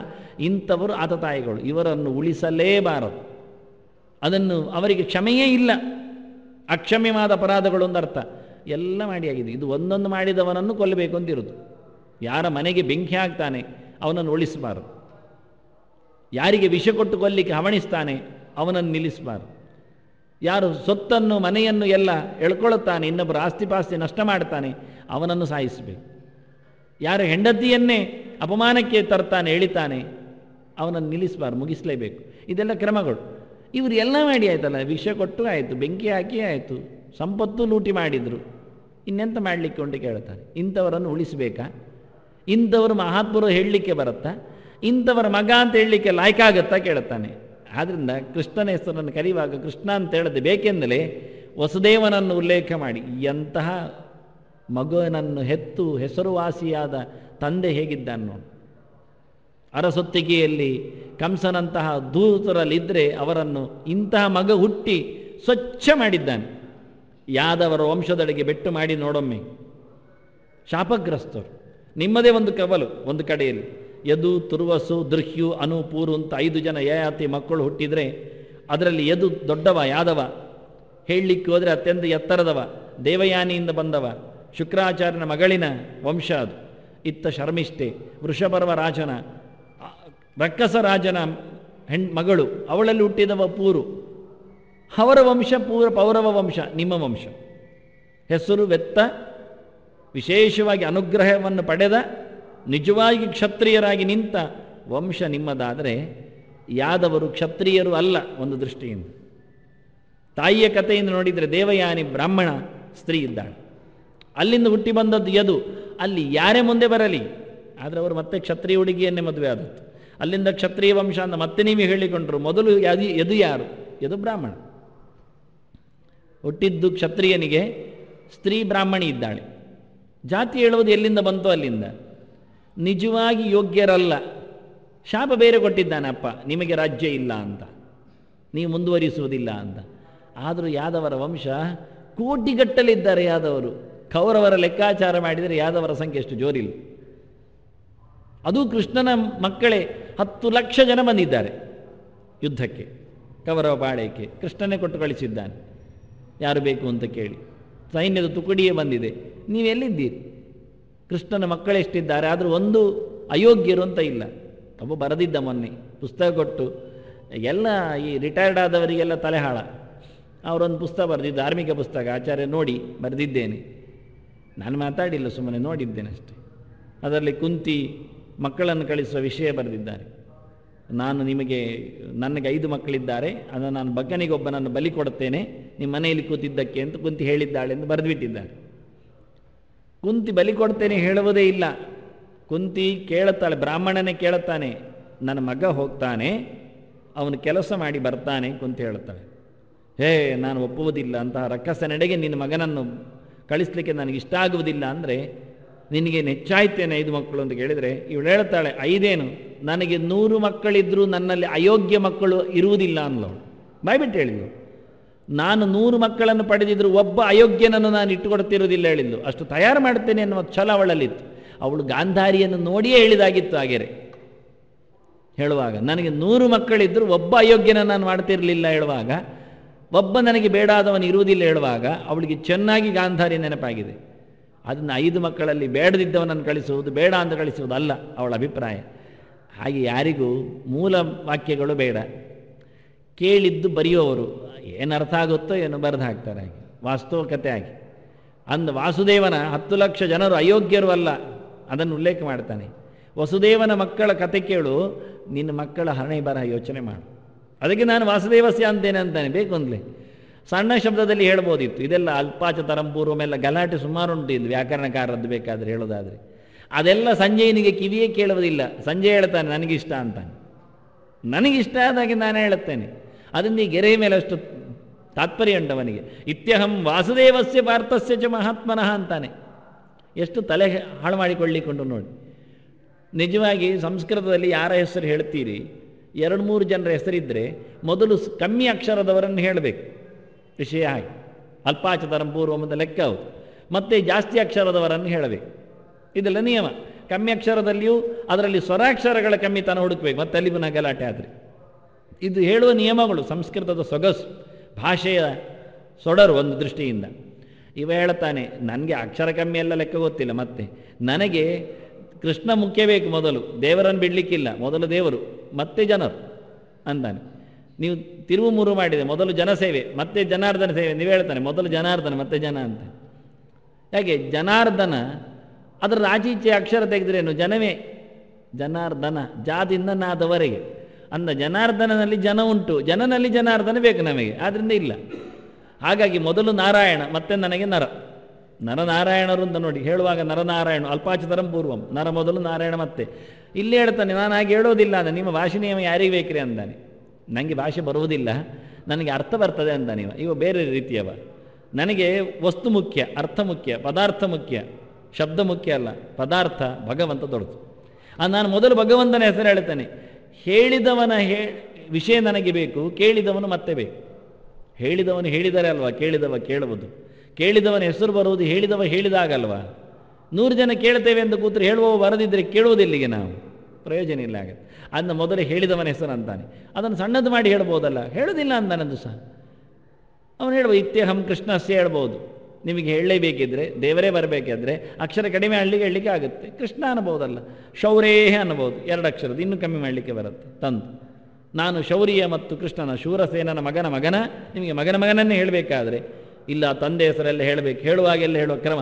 ಇಂಥವರು ಆತತಾಯಿಗಳು. ಇವರನ್ನು ಉಳಿಸಲೇಬಾರದು. ಅದನ್ನು ಅವರಿಗೆ ಕ್ಷಮೆಯೇ ಇಲ್ಲ. ಅಕ್ಷಮ್ಯವಾದ ಅಪರಾಧಗಳು ಒಂದು ಅರ್ಥ. ಎಲ್ಲ ಮಾಡಿಯಾಗಿದೆ. ಇದು ಒಂದೊಂದು ಮಾಡಿದವನನ್ನು ಕೊಲ್ಲಬೇಕು ಅಂತಿರುವುದು. ಯಾರ ಮನೆಗೆ ಬೆಂಕಿ ಹಾಕ್ತಾನೆ ಅವನನ್ನು ಉಳಿಸಬಾರದು. ಯಾರಿಗೆ ವಿಷ ಕೊಟ್ಟು ಕೊಲ್ಲಿಕ್ಕೆ ಹವಣಿಸ್ತಾನೆ ಅವನನ್ನು ನಿಲ್ಲಿಸಬಾರದು. ಯಾರು ಸೊತ್ತನ್ನು ಮನೆಯನ್ನು ಎಲ್ಲ ಎಳ್ಕೊಳ್ಳುತ್ತಾನೆ, ಇನ್ನೊಬ್ಬರ ಆಸ್ತಿಪಾಸ್ತಿ ನಷ್ಟ ಮಾಡ್ತಾನೆ, ಅವನನ್ನು ಸಾಯಿಸಬೇಕು. ಯಾರು ಹೆಂಡತಿಯನ್ನೇ ಅಪಮಾನಕ್ಕೆ ತರ್ತಾನೆ, ಎಳಿತಾನೆ, ಅವನನ್ನು ನಿಲ್ಲಿಸಬಾರ್ದು, ಮುಗಿಸಲೇಬೇಕು. ಇದೆಲ್ಲ ಕ್ರಮಗಳು. ಇವರು ಎಲ್ಲ ಮಾಡಿ ಆಯ್ತಲ್ಲ, ವಿಷ ಕೊಟ್ಟು ಆಯಿತು, ಬೆಂಕಿ ಹಾಕಿ ಆಯಿತು, ಸಂಪತ್ತು ಲೂಟಿ ಮಾಡಿದರು, ಇನ್ನೆಂತ ಮಾಡಲಿಕ್ಕೆ ಉಂಟು ಕೇಳ್ತಾನೆ. ಇಂಥವರನ್ನು ಉಳಿಸಬೇಕಾ? ಇಂಥವರು ಮಹಾತ್ಮರು ಹೇಳಲಿಕ್ಕೆ ಬರುತ್ತಾ? ಇಂಥವರ ಮಗ ಅಂತ ಹೇಳಲಿಕ್ಕೆ ಲಾಯ್ಕಾಗತ್ತಾ ಕೇಳುತ್ತಾನೆ. ಆದ್ದರಿಂದ ಕೃಷ್ಣನ ಹೆಸರನ್ನು ಕರೆಯುವಾಗ ಕೃಷ್ಣ ಅಂತ ಹೇಳದೆ ಬೇಕೆಂದಲೇ ವಸುದೇವನನ್ನು ಉಲ್ಲೇಖ ಮಾಡಿ, ಎಂತಹ ಮಗುವನನ್ನು ಹೆತ್ತು ಹೆಸರುವಾಸಿಯಾದ ತಂದೆ ಹೇಗಿದ್ದಾನೆ ನೋಡಿ. ಅರಸೊತ್ತಿಗೆಯಲ್ಲಿ ಕಂಸನಂತಹ ದೂತರಲ್ಲಿದ್ದರೆ ಅವರನ್ನು ಇಂತಹ ಮಗ ಹುಟ್ಟಿ ಸ್ವಚ್ಛ ಮಾಡಿದ್ದಾನೆ. ಯಾದವರ ವಂಶದೊಳಗೆ ಬೆಟ್ಟು ಮಾಡಿ ನೋಡೊಮ್ಮೆ. ಶಾಪಗ್ರಸ್ತರು. ನಿಮ್ಮದೇ ಒಂದು ಕವಲು, ಒಂದು ಕಡೆಯಲ್ಲಿ ಯದು, ತುರ್ವಸು, ದೃಹ್ಯು, ಅನು, ಪೂರು ಅಂತ 5 ಜನ ಯಯಾತಿ ಮಕ್ಕಳು ಹುಟ್ಟಿದರೆ ಅದರಲ್ಲಿ ಯದು ದೊಡ್ಡವ, ಯಾದವ, ಹೇಳಲಿಕ್ಕೆ ಹೋದರೆ ಅತ್ಯಂತ ಎತ್ತರದವ, ದೇವಯಾನಿಯಿಂದ ಬಂದವ, ಶುಕ್ರಾಚಾರ್ಯನ ಮಗಳಿನ ವಂಶ ಅದು. ಇತ್ತ ಶರ್ಮಿಷ್ಠೆ, ವೃಷಪರ್ವ ರಾಜನ, ರಕ್ಕಸ ರಾಜನ ಮಗಳು, ಅವಳಲ್ಲಿ ಹುಟ್ಟಿದವ ಪೂರು. ಅವರ ವಂಶ ಪೌರವ ವಂಶ, ನಿಮ್ಮ ವಂಶ. ಹೆಸರು ವೆತ್ತ, ವಿಶೇಷವಾಗಿ ಅನುಗ್ರಹವನ್ನು ಪಡೆದ, ನಿಜವಾಗಿ ಕ್ಷತ್ರಿಯರಾಗಿ ನಿಂತ ವಂಶ ನಿಮ್ಮದಾದರೆ ಯಾದವರು ಕ್ಷತ್ರಿಯರು ಅಲ್ಲ. ಒಂದು ದೃಷ್ಟಿಯಿಂದ ತಾಯಿಯ ಕಥೆಯಿಂದ ನೋಡಿದರೆ ದೇವಯಾನಿ ಬ್ರಾಹ್ಮಣ ಸ್ತ್ರೀ ಇದ್ದಾಳೆ, ಅಲ್ಲಿಂದ ಹುಟ್ಟಿ ಬಂದದ್ದು ಯದು. ಅಲ್ಲಿ ಯಾರೇ ಮುಂದೆ ಬರಲಿ, ಆದರೆ ಅವರು ಮತ್ತೆ ಕ್ಷತ್ರಿಯ ಹುಡುಗಿಯನ್ನೇ ಮದುವೆ ಆದದ್ದು. ಅಲ್ಲಿಂದ ಕ್ಷತ್ರಿಯ ವಂಶ ಅಂತ ಮತ್ತೆ ನೀವು ಹೇಳಿಕೊಂಡ್ರು. ಮೊದಲು ಯದು ಯಾರು? ಯದು ಬ್ರಾಹ್ಮಣ. ಹುಟ್ಟಿದ್ದು ಕ್ಷತ್ರಿಯನಿಗೆ, ಸ್ತ್ರೀ ಬ್ರಾಹ್ಮಣಿ ಇದ್ದಾಳೆ. ಜಾತಿ ಹೇಳುವುದು ಎಲ್ಲಿಂದ ಬಂತೋ ಅಲ್ಲಿಂದ. ನಿಜವಾಗಿ ಯೋಗ್ಯರಲ್ಲ. ಶಾಪ ಬೇರೆ ಕೊಟ್ಟಿದ್ದಾನೆ ಅಪ್ಪ, ನಿಮಗೆ ರಾಜ್ಯ ಇಲ್ಲ ಅಂತ, ನೀವು ಮುಂದುವರಿಸುವುದಿಲ್ಲ ಅಂತ. ಆದರೂ ಯಾದವರ ವಂಶ ಕೋಟಿಗಟ್ಟಲಿದ್ದಾರೆ ಯಾದವರು. ಕೌರವರ ಲೆಕ್ಕಾಚಾರ ಮಾಡಿದರೆ ಯಾದವರ ಸಂಖ್ಯೆ ಎಷ್ಟು ಜೋರಿಲ್ಲ. ಅದು ಕೃಷ್ಣನ ಮಕ್ಕಳೇ 10 ಲಕ್ಷ ಜನ ಬಂದಿದ್ದಾರೆ ಯುದ್ಧಕ್ಕೆ, ಕೌರವ ಪಾಳ್ಯಕ್ಕೆ. ಕೃಷ್ಣನೇ ಕೊಟ್ಟು ಕಳಿಸಿದ್ದಾನೆ, ಯಾರು ಬೇಕು ಅಂತ ಕೇಳಿ. ಸೈನ್ಯದ ತುಕಡಿಯೇ ಬಂದಿದೆ. ನೀವೆಲ್ಲಿದ್ದೀರಿ? ಕೃಷ್ಣನ ಮಕ್ಕಳೆಷ್ಟಿದ್ದಾರೆ, ಆದರೂ ಒಂದು ಅಯೋಗ್ಯರು ಅಂತ ಇಲ್ಲ. ಒಬ್ಬ ಬರೆದಿದ್ದ ಮೊನ್ನೆ ಪುಸ್ತಕ ಕೊಟ್ಟು, ಎಲ್ಲ ಈ ರಿಟೈರ್ಡ್ ಆದವರಿಗೆಲ್ಲ ತಲೆಹಾಳ. ಅವರೊಂದು ಪುಸ್ತಕ ಬರೆದಿದ್ದು, ಧಾರ್ಮಿಕ ಪುಸ್ತಕ, ಆಚಾರ್ಯ ನೋಡಿ ಬರೆದಿದ್ದೇನೆ. ನಾನು ಮಾತಾಡಿಲ್ಲ, ಸುಮ್ಮನೆ ನೋಡಿದ್ದೇನೆ ಅಷ್ಟೆ. ಅದರಲ್ಲಿ ಕುಂತಿ ಮಕ್ಕಳನ್ನು ಕಳಿಸುವ ವಿಷಯ ಬರೆದಿದ್ದಾರೆ. ನನಗೆ 5 ಮಕ್ಕಳಿದ್ದಾರೆ, ಅದನ್ನು ನಾನು ಬಗ್ಗನಿಗೊಬ್ಬನನ್ನು ಬಲಿ ಕೊಡುತ್ತೇನೆ ನಿಮ್ಮ ಮನೆಯಲ್ಲಿ ಕೂತಿದ್ದಕ್ಕೆ ಅಂತ ಕುಂತಿ ಹೇಳಿದ್ದಾಳೆ ಎಂದು ಬರೆದುಬಿಟ್ಟಿದ್ದಾರೆ. ಕುಂತಿ ಬಲಿ ಕೊಡ್ತೇನೆ ಹೇಳುವುದೇ ಇಲ್ಲ. ಕುಂತಿ ಕೇಳುತ್ತಾಳೆ, ಬ್ರಾಹ್ಮಣನೇ ಕೇಳುತ್ತಾನೆ, ನನ್ನ ಮಗ ಹೋಗ್ತಾನೆ, ಅವನು ಕೆಲಸ ಮಾಡಿ ಬರ್ತಾನೆ ಕುಂತಿ ಹೇಳುತ್ತಾಳೆ. ನಾನು ಒಪ್ಪುವುದಿಲ್ಲ, ಅಂತಹ ರಕ್ಕಸನೆಡೆಗೆ ನಿನ್ನ ಮಗನನ್ನು ಕಳಿಸ್ಲಿಕ್ಕೆ ನನಗೆ ಇಷ್ಟ ಆಗುವುದಿಲ್ಲ. ಅಂದರೆ ನಿನಗೆ ನೆಚ್ಚಾಯ್ತೇನೆ 5 ಮಕ್ಕಳು ಅಂತ ಕೇಳಿದರೆ ಇವಳು ಹೇಳ್ತಾಳೆ, 5 ನನಗೆ 100 ಮಕ್ಕಳಿದ್ರೂ ನನ್ನಲ್ಲಿ ಅಯೋಗ್ಯ ಮಕ್ಕಳು ಇರುವುದಿಲ್ಲ ಅನ್ನೋಳು. ಬಾಯ್ಬಿಟ್ಟು ಹೇಳಿದ್ಲು. ನಾನು 100 ಮಕ್ಕಳನ್ನು ಪಡೆದಿದ್ರು ಒಬ್ಬ ಅಯೋಗ್ಯನನ್ನು ನಾನು ಇಟ್ಟುಕೊಡ್ತಿರೋದಿಲ್ಲ ಹೇಳಿದ್ಲು. ಅಷ್ಟು ತಯಾರು ಮಾಡ್ತೇನೆ ಎನ್ನುವ ಛಲ ಅವಳಲ್ಲಿತ್ತು. ಅವಳು ಗಾಂಧಾರಿಯನ್ನು ನೋಡಿಯೇ ಹೇಳಿದಾಗಿತ್ತು ಹಾಗೆರೆ ಹೇಳುವಾಗ. ನನಗೆ 100 ಮಕ್ಕಳಿದ್ದರೂ ಒಬ್ಬ ಅಯೋಗ್ಯನ ನಾನು ಮಾಡ್ತಿರಲಿಲ್ಲ ಹೇಳುವಾಗ, ಒಬ್ಬ ನನಗೆ ಬೇಡಾದವನು ಇರುವುದಿಲ್ಲ ಹೇಳುವಾಗ ಅವಳಿಗೆ ಚೆನ್ನಾಗಿ ಗಾಂಧಾರಿ ನೆನಪಾಗಿದೆ. ಅದನ್ನು 5 ಮಕ್ಕಳಲ್ಲಿ ಬೇಡದಿದ್ದವನನ್ನು ಕಳಿಸುವುದು, ಬೇಡ ಅಂತ ಕಳಿಸುವುದು ಅಲ್ಲ ಅವಳ ಅಭಿಪ್ರಾಯ. ಹಾಗೆ ಯಾರಿಗೂ ಮೂಲ ವಾಕ್ಯಗಳು ಬೇಡ, ಕೇಳಿದ್ದು ಬರೆಯುವವರು ಏನು ಅರ್ಥ ಆಗುತ್ತೋ ಏನೋ ಬರೆದು ಹಾಕ್ತಾರೆ ಹಾಗೆ ವಾಸ್ತವಕತೆ ಆಗಿ. ವಾಸುದೇವನ 10 ಲಕ್ಷ ಜನರು ಅಯೋಗ್ಯರು ಅಲ್ಲ, ಅದನ್ನು ಉಲ್ಲೇಖ ಮಾಡ್ತಾನೆ. ವಸುದೇವನ ಮಕ್ಕಳ ಕತೆ ಕೇಳು, ನಿನ್ನ ಮಕ್ಕಳ ಹಣೆ ಬರಹ ಯೋಚನೆ ಮಾಡು. ಅದಕ್ಕೆ ನಾನು ವಾಸುದೇವಸ್ಯ ಅಂತೇನೆ ಅಂತಾನೆ. ಬೇಕು ಅಂದ್ಲೆ ಸಣ್ಣ ಶಬ್ದದಲ್ಲಿ ಹೇಳ್ಬೋದಿತ್ತು. ಇದೆಲ್ಲ ಅಲ್ಪಾಚ ತರಂಪೂರ್ವಮೆಲ್ಲ ಗಲಾಟೆ ಸುಮಾರು ಉಂಟು ಇದು, ವ್ಯಾಕರಣಕಾರದ್ದು ಬೇಕಾದರೆ ಹೇಳೋದಾದರೆ. ಅದೆಲ್ಲ ಸಂಜಯನಿಗೆ ಕಿವಿಯೇ ಕೇಳುವುದಿಲ್ಲ. ಸಂಜಯ್ ಹೇಳ್ತಾನೆ ನನಗಿಷ್ಟ ಅಂತಾನೆ. ನನಗಿಷ್ಟ ಆದಾಗೆ ನಾನು ಹೇಳುತ್ತೇನೆ. ಅದರಿಂದ ಈ ಗೆರೆಯ ಮೇಲೆ ಅಷ್ಟು ತಾತ್ಪರ್ಯ ಉಂಟವನಿಗೆ. ಇತ್ಯಹಂ ವಾಸುದೇವಸ್ಯ ಪಾರ್ಥಸ್ಯ ಚ ಮಹಾತ್ಮನಃ ಅಂತಾನೆ. ಎಷ್ಟು ತಲೆ ಹಾಳು ಮಾಡಿಕೊಳ್ಳಿಕೊಂಡು ನೋಡಿ. ನಿಜವಾಗಿ ಸಂಸ್ಕೃತದಲ್ಲಿ ಯಾರ ಹೆಸರು ಹೇಳ್ತೀರಿ, 2-3 ಜನರ ಹೆಸರಿದ್ದರೆ ಮೊದಲು ಕಮ್ಮಿ ಅಕ್ಷರದವರನ್ನು ಹೇಳಬೇಕು ವಿಷಯ. ಹಾಗೆ ಅಲ್ಪಾಚತರಂ ಪೂರ್ವಮದ ಲೆಕ್ಕ ಹೌದು. ಮತ್ತೆ ಜಾಸ್ತಿ ಅಕ್ಷರದವರನ್ನು ಹೇಳಬೇಕು. ಇದೆಲ್ಲ ನಿಯಮ. ಕಮ್ಮಿ ಅಕ್ಷರದಲ್ಲಿಯೂ ಅದರಲ್ಲಿ ಸ್ವರಾಕ್ಷರಗಳ ಕಮ್ಮಿತನ ಹುಡುಕಬೇಕು. ಮತ್ತೆ ಅಲ್ಲಿ ಪುನಃ ಗಲಾಟೆ ಆದರೆ ಇದು ಹೇಳುವ ನಿಯಮಗಳು ಸಂಸ್ಕೃತದ ಸೊಗಸು, ಭಾಷೆಯ ಸೊಡರು ಒಂದು ದೃಷ್ಟಿಯಿಂದ. ಇವ ಹೇಳ್ತಾನೆ ನನಗೆ ಅಕ್ಷರ ಕಮ್ಮಿ ಎಲ್ಲ ಲೆಕ್ಕ ಗೊತ್ತಿಲ್ಲ, ಮತ್ತೆ ನನಗೆ ಕೃಷ್ಣ ಮುಖ್ಯ ಬೇಕು. ಮೊದಲು ದೇವರನ್ನು ಬಿಡಲಿಕ್ಕಿಲ್ಲ, ಮೊದಲು ದೇವರು ಮತ್ತೆ ಜನರು ಅಂತಾನೆ. ನೀವು ತಿರುವು ಮುರು ಮಾಡಿದೆ, ಮೊದಲು ಜನಸೇವೆ ಮತ್ತೆ ಜನಾರ್ದನ ಸೇವೆ. ನೀವು ಹೇಳ್ತಾನೆ ಮೊದಲು ಜನಾರ್ದನ ಮತ್ತೆ ಜನ ಅಂತ. ಯಾಕೆ ಜನಾರ್ದನ ಅದರ ಆಚೀಚೆ ಅಕ್ಷರ ತೆಗೆದ್ರೇನು ಜನವೇ. ಜನಾರ್ದನ, ಜಾದಿಂದ ನಾದವರೆಗೆ ಅಂದ ಜನಾರ್ದನನಲ್ಲಿ ಜನ ಉಂಟು, ಜನನಲ್ಲಿ ಜನಾರ್ದನ ಬೇಕು ನಮಗೆ, ಆದ್ದರಿಂದ ಇಲ್ಲ. ಹಾಗಾಗಿ ಮೊದಲು ನಾರಾಯಣ, ಮತ್ತೆ ನನಗೆ ನರ. ನರನಾರಾಯಣರು ಅಂತ ನೋಡಿ ಹೇಳುವಾಗ ನರನಾರಾಯಣ ಅಲ್ಪಾಚತರಂ ಪೂರ್ವಂ, ನರ ಮೊದಲು ನಾರಾಯಣ ಮತ್ತೆ. ಇಲ್ಲಿ ಹೇಳ್ತಾನೆ ನಾನು ಹಾಗೆ ಹೇಳೋದಿಲ್ಲ ಅಂದ, ನಿಮ್ಮ ಭಾಷೆ ನಿಯಮ ಯಾರಿಗೆ ಬೇಕ್ರಿ ಅಂದಾನೆ. ನನಗೆ ಭಾಷೆ ಬರುವುದಿಲ್ಲ, ನನಗೆ ಅರ್ಥ ಬರ್ತದೆ ಅಂದಾನೆ. ಇವ ಬೇರೆ ರೀತಿಯವ. ನನಗೆ ವಸ್ತು ಮುಖ್ಯ, ಅರ್ಥ ಮುಖ್ಯ, ಪದಾರ್ಥ ಮುಖ್ಯ, ಶಬ್ದ ಮುಖ್ಯ ಅಲ್ಲ, ಪದಾರ್ಥ ಭಗವಂತ ದೊಡ್ಡದು. ನಾನು ಮೊದಲು ಭಗವಂತನ ಹೆಸರು ಹೇಳ್ತಾನೆ. ಹೇಳಿದವನ ವಿಷಯ ನನಗೆ ಬೇಕು, ಕೇಳಿದವನು ಮತ್ತೆ ಬೇಕು. ಹೇಳಿದವನು ಹೇಳಿದರೆ ಅಲ್ವಾ ಕೇಳಿದವ ಕೇಳುವುದು, ಕೇಳಿದವನ ಹೆಸರು ಬರುವುದು ಹೇಳಿದವ ಹೇಳಿದಾಗಲ್ವಾ. 100 ಜನ ಕೇಳ್ತೇವೆ ಅಂತ ಕೂತ್ರೆ ಹೇಳುವವ ಬರದಿದ್ದರೆ ಕೇಳುವುದಿಲ್ಲಿಗೆ ನಾವು, ಪ್ರಯೋಜನ ಇಲ್ಲ ಆಗುತ್ತೆ. ಅದನ್ನ ಮೊದಲೇ ಹೇಳಿದವನ ಹೆಸರು ಅಂತಾನೆ. ಅದನ್ನು ಸಣ್ಣದು ಮಾಡಿ ಹೇಳ್ಬೋದಲ್ಲ, ಹೇಳೋದಿಲ್ಲ ಅಂತಾನದು ಸಹ. ಅವನು ಹೇಳ್ಬೋದು ಇತ್ಯಹಂ ಕೃಷ್ಣಸ್ಯ ಹೇಳ್ಬೋದು. ನಿಮಗೆ ಹೇಳಲೇಬೇಕಿದ್ರೆ, ದೇವರೇ ಬರಬೇಕಿದ್ರೆ ಅಕ್ಷರ ಕಡಿಮೆ ಹೇಳಲಿಕ್ಕೆ ಆಗುತ್ತೆ, ಕೃಷ್ಣ ಅನ್ನಬಹುದಲ್ಲ. ಶೌರೇಹ ಅನ್ನಬಹುದು, 2 ಅಕ್ಷರದ, ಇನ್ನೂ ಕಮ್ಮಿ ಮಾಡಲಿಕ್ಕೆ ಬರುತ್ತೆ ತಂದು. ನಾನು ಶೌರ್ಯ ಮತ್ತು ಕೃಷ್ಣನ ಶೂರಸೇನನ ಮಗನ ನಿಮಗೆ ಮಗನನ್ನೇ ಹೇಳಬೇಕಾದ್ರೆ ಇಲ್ಲ, ತಂದೆ ಹೆಸರೆಲ್ಲ ಹೇಳಬೇಕು, ಹೇಳುವಾಗೆಲ್ಲ ಹೇಳುವ ಕ್ರಮ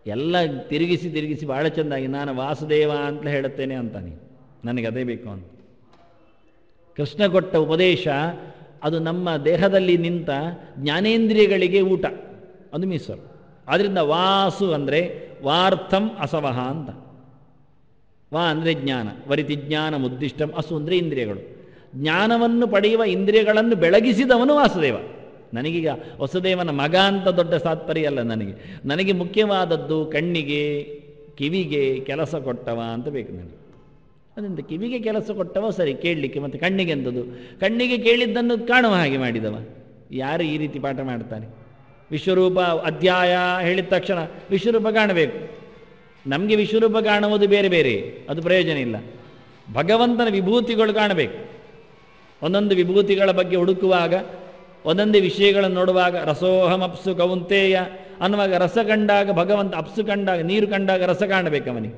ಎಲ್ಲ ತಿರುಗಿಸಿ ಭಾಳ ಚೆಂದಾಗಿ ನಾನು ವಾಸುದೇವ ಅಂತ ಹೇಳುತ್ತೇನೆ ಅಂತಾನೆ. ನನಗೆ ಅದೇ ಬೇಕು ಅಂತ. ಕೃಷ್ಣ ಕೊಟ್ಟ ಉಪದೇಶ ಅದು ನಮ್ಮ ದೇಹದಲ್ಲಿ ನಿಂತ ಜ್ಞಾನೇಂದ್ರಿಯಗಳಿಗೆ ಊಟ, ಅದು ಮೀಸಲು. ಆದ್ದರಿಂದ ವಾಸು ಅಂದರೆ ವಾರ್ಥಂ ಅಸವಹ ಅಂತ. ವಾ ಅಂದರೆ ಜ್ಞಾನ, ವರಿತಿ ಜ್ಞಾನ ಮುದ್ದಿಷ್ಟಂ, ಅಸು ಅಂದರೆ ಇಂದ್ರಿಯಗಳು. ಜ್ಞಾನವನ್ನು ಪಡೆಯುವ ಇಂದ್ರಿಯಗಳನ್ನು ಬೆಳಗಿಸಿದವನು ವಾಸುದೇವ. ನನಗೀಗ ವಸುದೇವನ ಮಗ ಅಂತ ದೊಡ್ಡ ತಾತ್ಪರ್ಯ ಅಲ್ಲ ನನಗೆ ಮುಖ್ಯವಾದದ್ದು ಕಣ್ಣಿಗೆ ಕಿವಿಗೆ ಕೆಲಸ ಕೊಟ್ಟವ ಅಂತ ಬೇಕು ನನಗೆ. ಅದರಿಂದ ಕಿವಿಗೆ ಕೆಲಸ ಕೊಟ್ಟವ ಸರಿ, ಕೇಳಲಿಕ್ಕೆ, ಮತ್ತು ಕಣ್ಣಿಗೆ ಎಂಥದ್ದು, ಕಣ್ಣಿಗೆ ಕೇಳಿದ್ದನ್ನು ಕಾಣುವ ಹಾಗೆ ಮಾಡಿದವ. ಯಾರು ಈ ರೀತಿ ಪಾಠ ಮಾಡ್ತಾನೆ? ವಿಶ್ವರೂಪ ಅಧ್ಯಾಯ ಹೇಳಿದ ತಕ್ಷಣ ವಿಶ್ವರೂಪ ಕಾಣಬೇಕು. ನಮಗೆ ವಿಶ್ವರೂಪ ಕಾಣುವುದು ಬೇರೆ ಬೇರೆ, ಅದು ಪ್ರಯೋಜನ ಇಲ್ಲ. ಭಗವಂತನ ವಿಭೂತಿಗಳು ಕಾಣಬೇಕು. ಒಂದೊಂದು ವಿಭೂತಿಗಳ ಬಗ್ಗೆ ಹುಡುಕುವಾಗ, ಒಂದೊಂದೇ ವಿಷಯಗಳನ್ನು ನೋಡುವಾಗ, ರಸೋಹಂ ಅಪ್ಸು ಕೌಂತೆಯ ಅನ್ನುವಾಗ ರಸ ಕಂಡಾಗ ಭಗವಂತ, ಅಪ್ಸು ಕಂಡಾಗ ನೀರು ಕಂಡಾಗ ರಸ ಕಾಣಬೇಕು ಅವನಿಗೆ,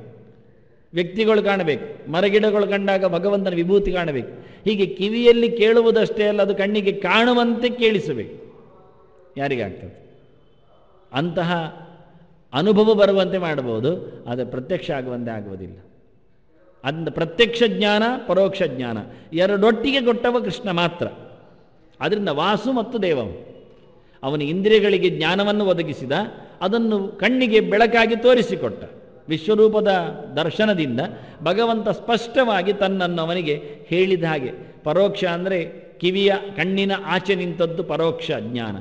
ವ್ಯಕ್ತಿಗಳು ಕಾಣಬೇಕು, ಮರಗಿಡಗಳು ಕಂಡಾಗ ಭಗವಂತನ ವಿಭೂತಿ ಕಾಣಬೇಕು. ಹೀಗೆ ಕಿವಿಯಲ್ಲಿ ಕೇಳುವುದಷ್ಟೇ ಅಲ್ಲ, ಅದು ಕಣ್ಣಿಗೆ ಕಾಣುವಂತೆ ಕೇಳಿಸಬೇಕು. ಯಾರಿಗಾಗ್ತದೆ? ಅಂತಹ ಅನುಭವ ಬರುವಂತೆ ಮಾಡಬಹುದು, ಆದರೆ ಪ್ರತ್ಯಕ್ಷ ಆಗುವಂತೆ ಆಗುವುದಿಲ್ಲ. ಅದರಿಂದ ಪ್ರತ್ಯಕ್ಷ ಜ್ಞಾನ ಪರೋಕ್ಷ ಜ್ಞಾನ ಎರಡೊಟ್ಟಿಗೆ ಕೊಟ್ಟವ ಕೃಷ್ಣ ಮಾತ್ರ. ಆದ್ದರಿಂದ ವಾಸು ಮತ್ತು ದೇವವು ಅವನ ಇಂದ್ರಿಯಗಳಿಗೆ ಜ್ಞಾನವನ್ನು ಒದಗಿಸಿದ, ಅದನ್ನು ಕಣ್ಣಿಗೆ ಬೆಳಕಾಗಿ ತೋರಿಸಿಕೊಟ್ಟ. ವಿಶ್ವರೂಪದ ದರ್ಶನದಿಂದ ಭಗವಂತ ಸ್ಪಷ್ಟವಾಗಿ ತನ್ನನ್ನು ಅವನಿಗೆ ಹೇಳಿದ ಹಾಗೆ. ಪರೋಕ್ಷ ಅಂದರೆ ಕಿವಿಯ ಕಣ್ಣಿನ ಆಚೆ ನಿಂತದ್ದು ಪರೋಕ್ಷ ಜ್ಞಾನ.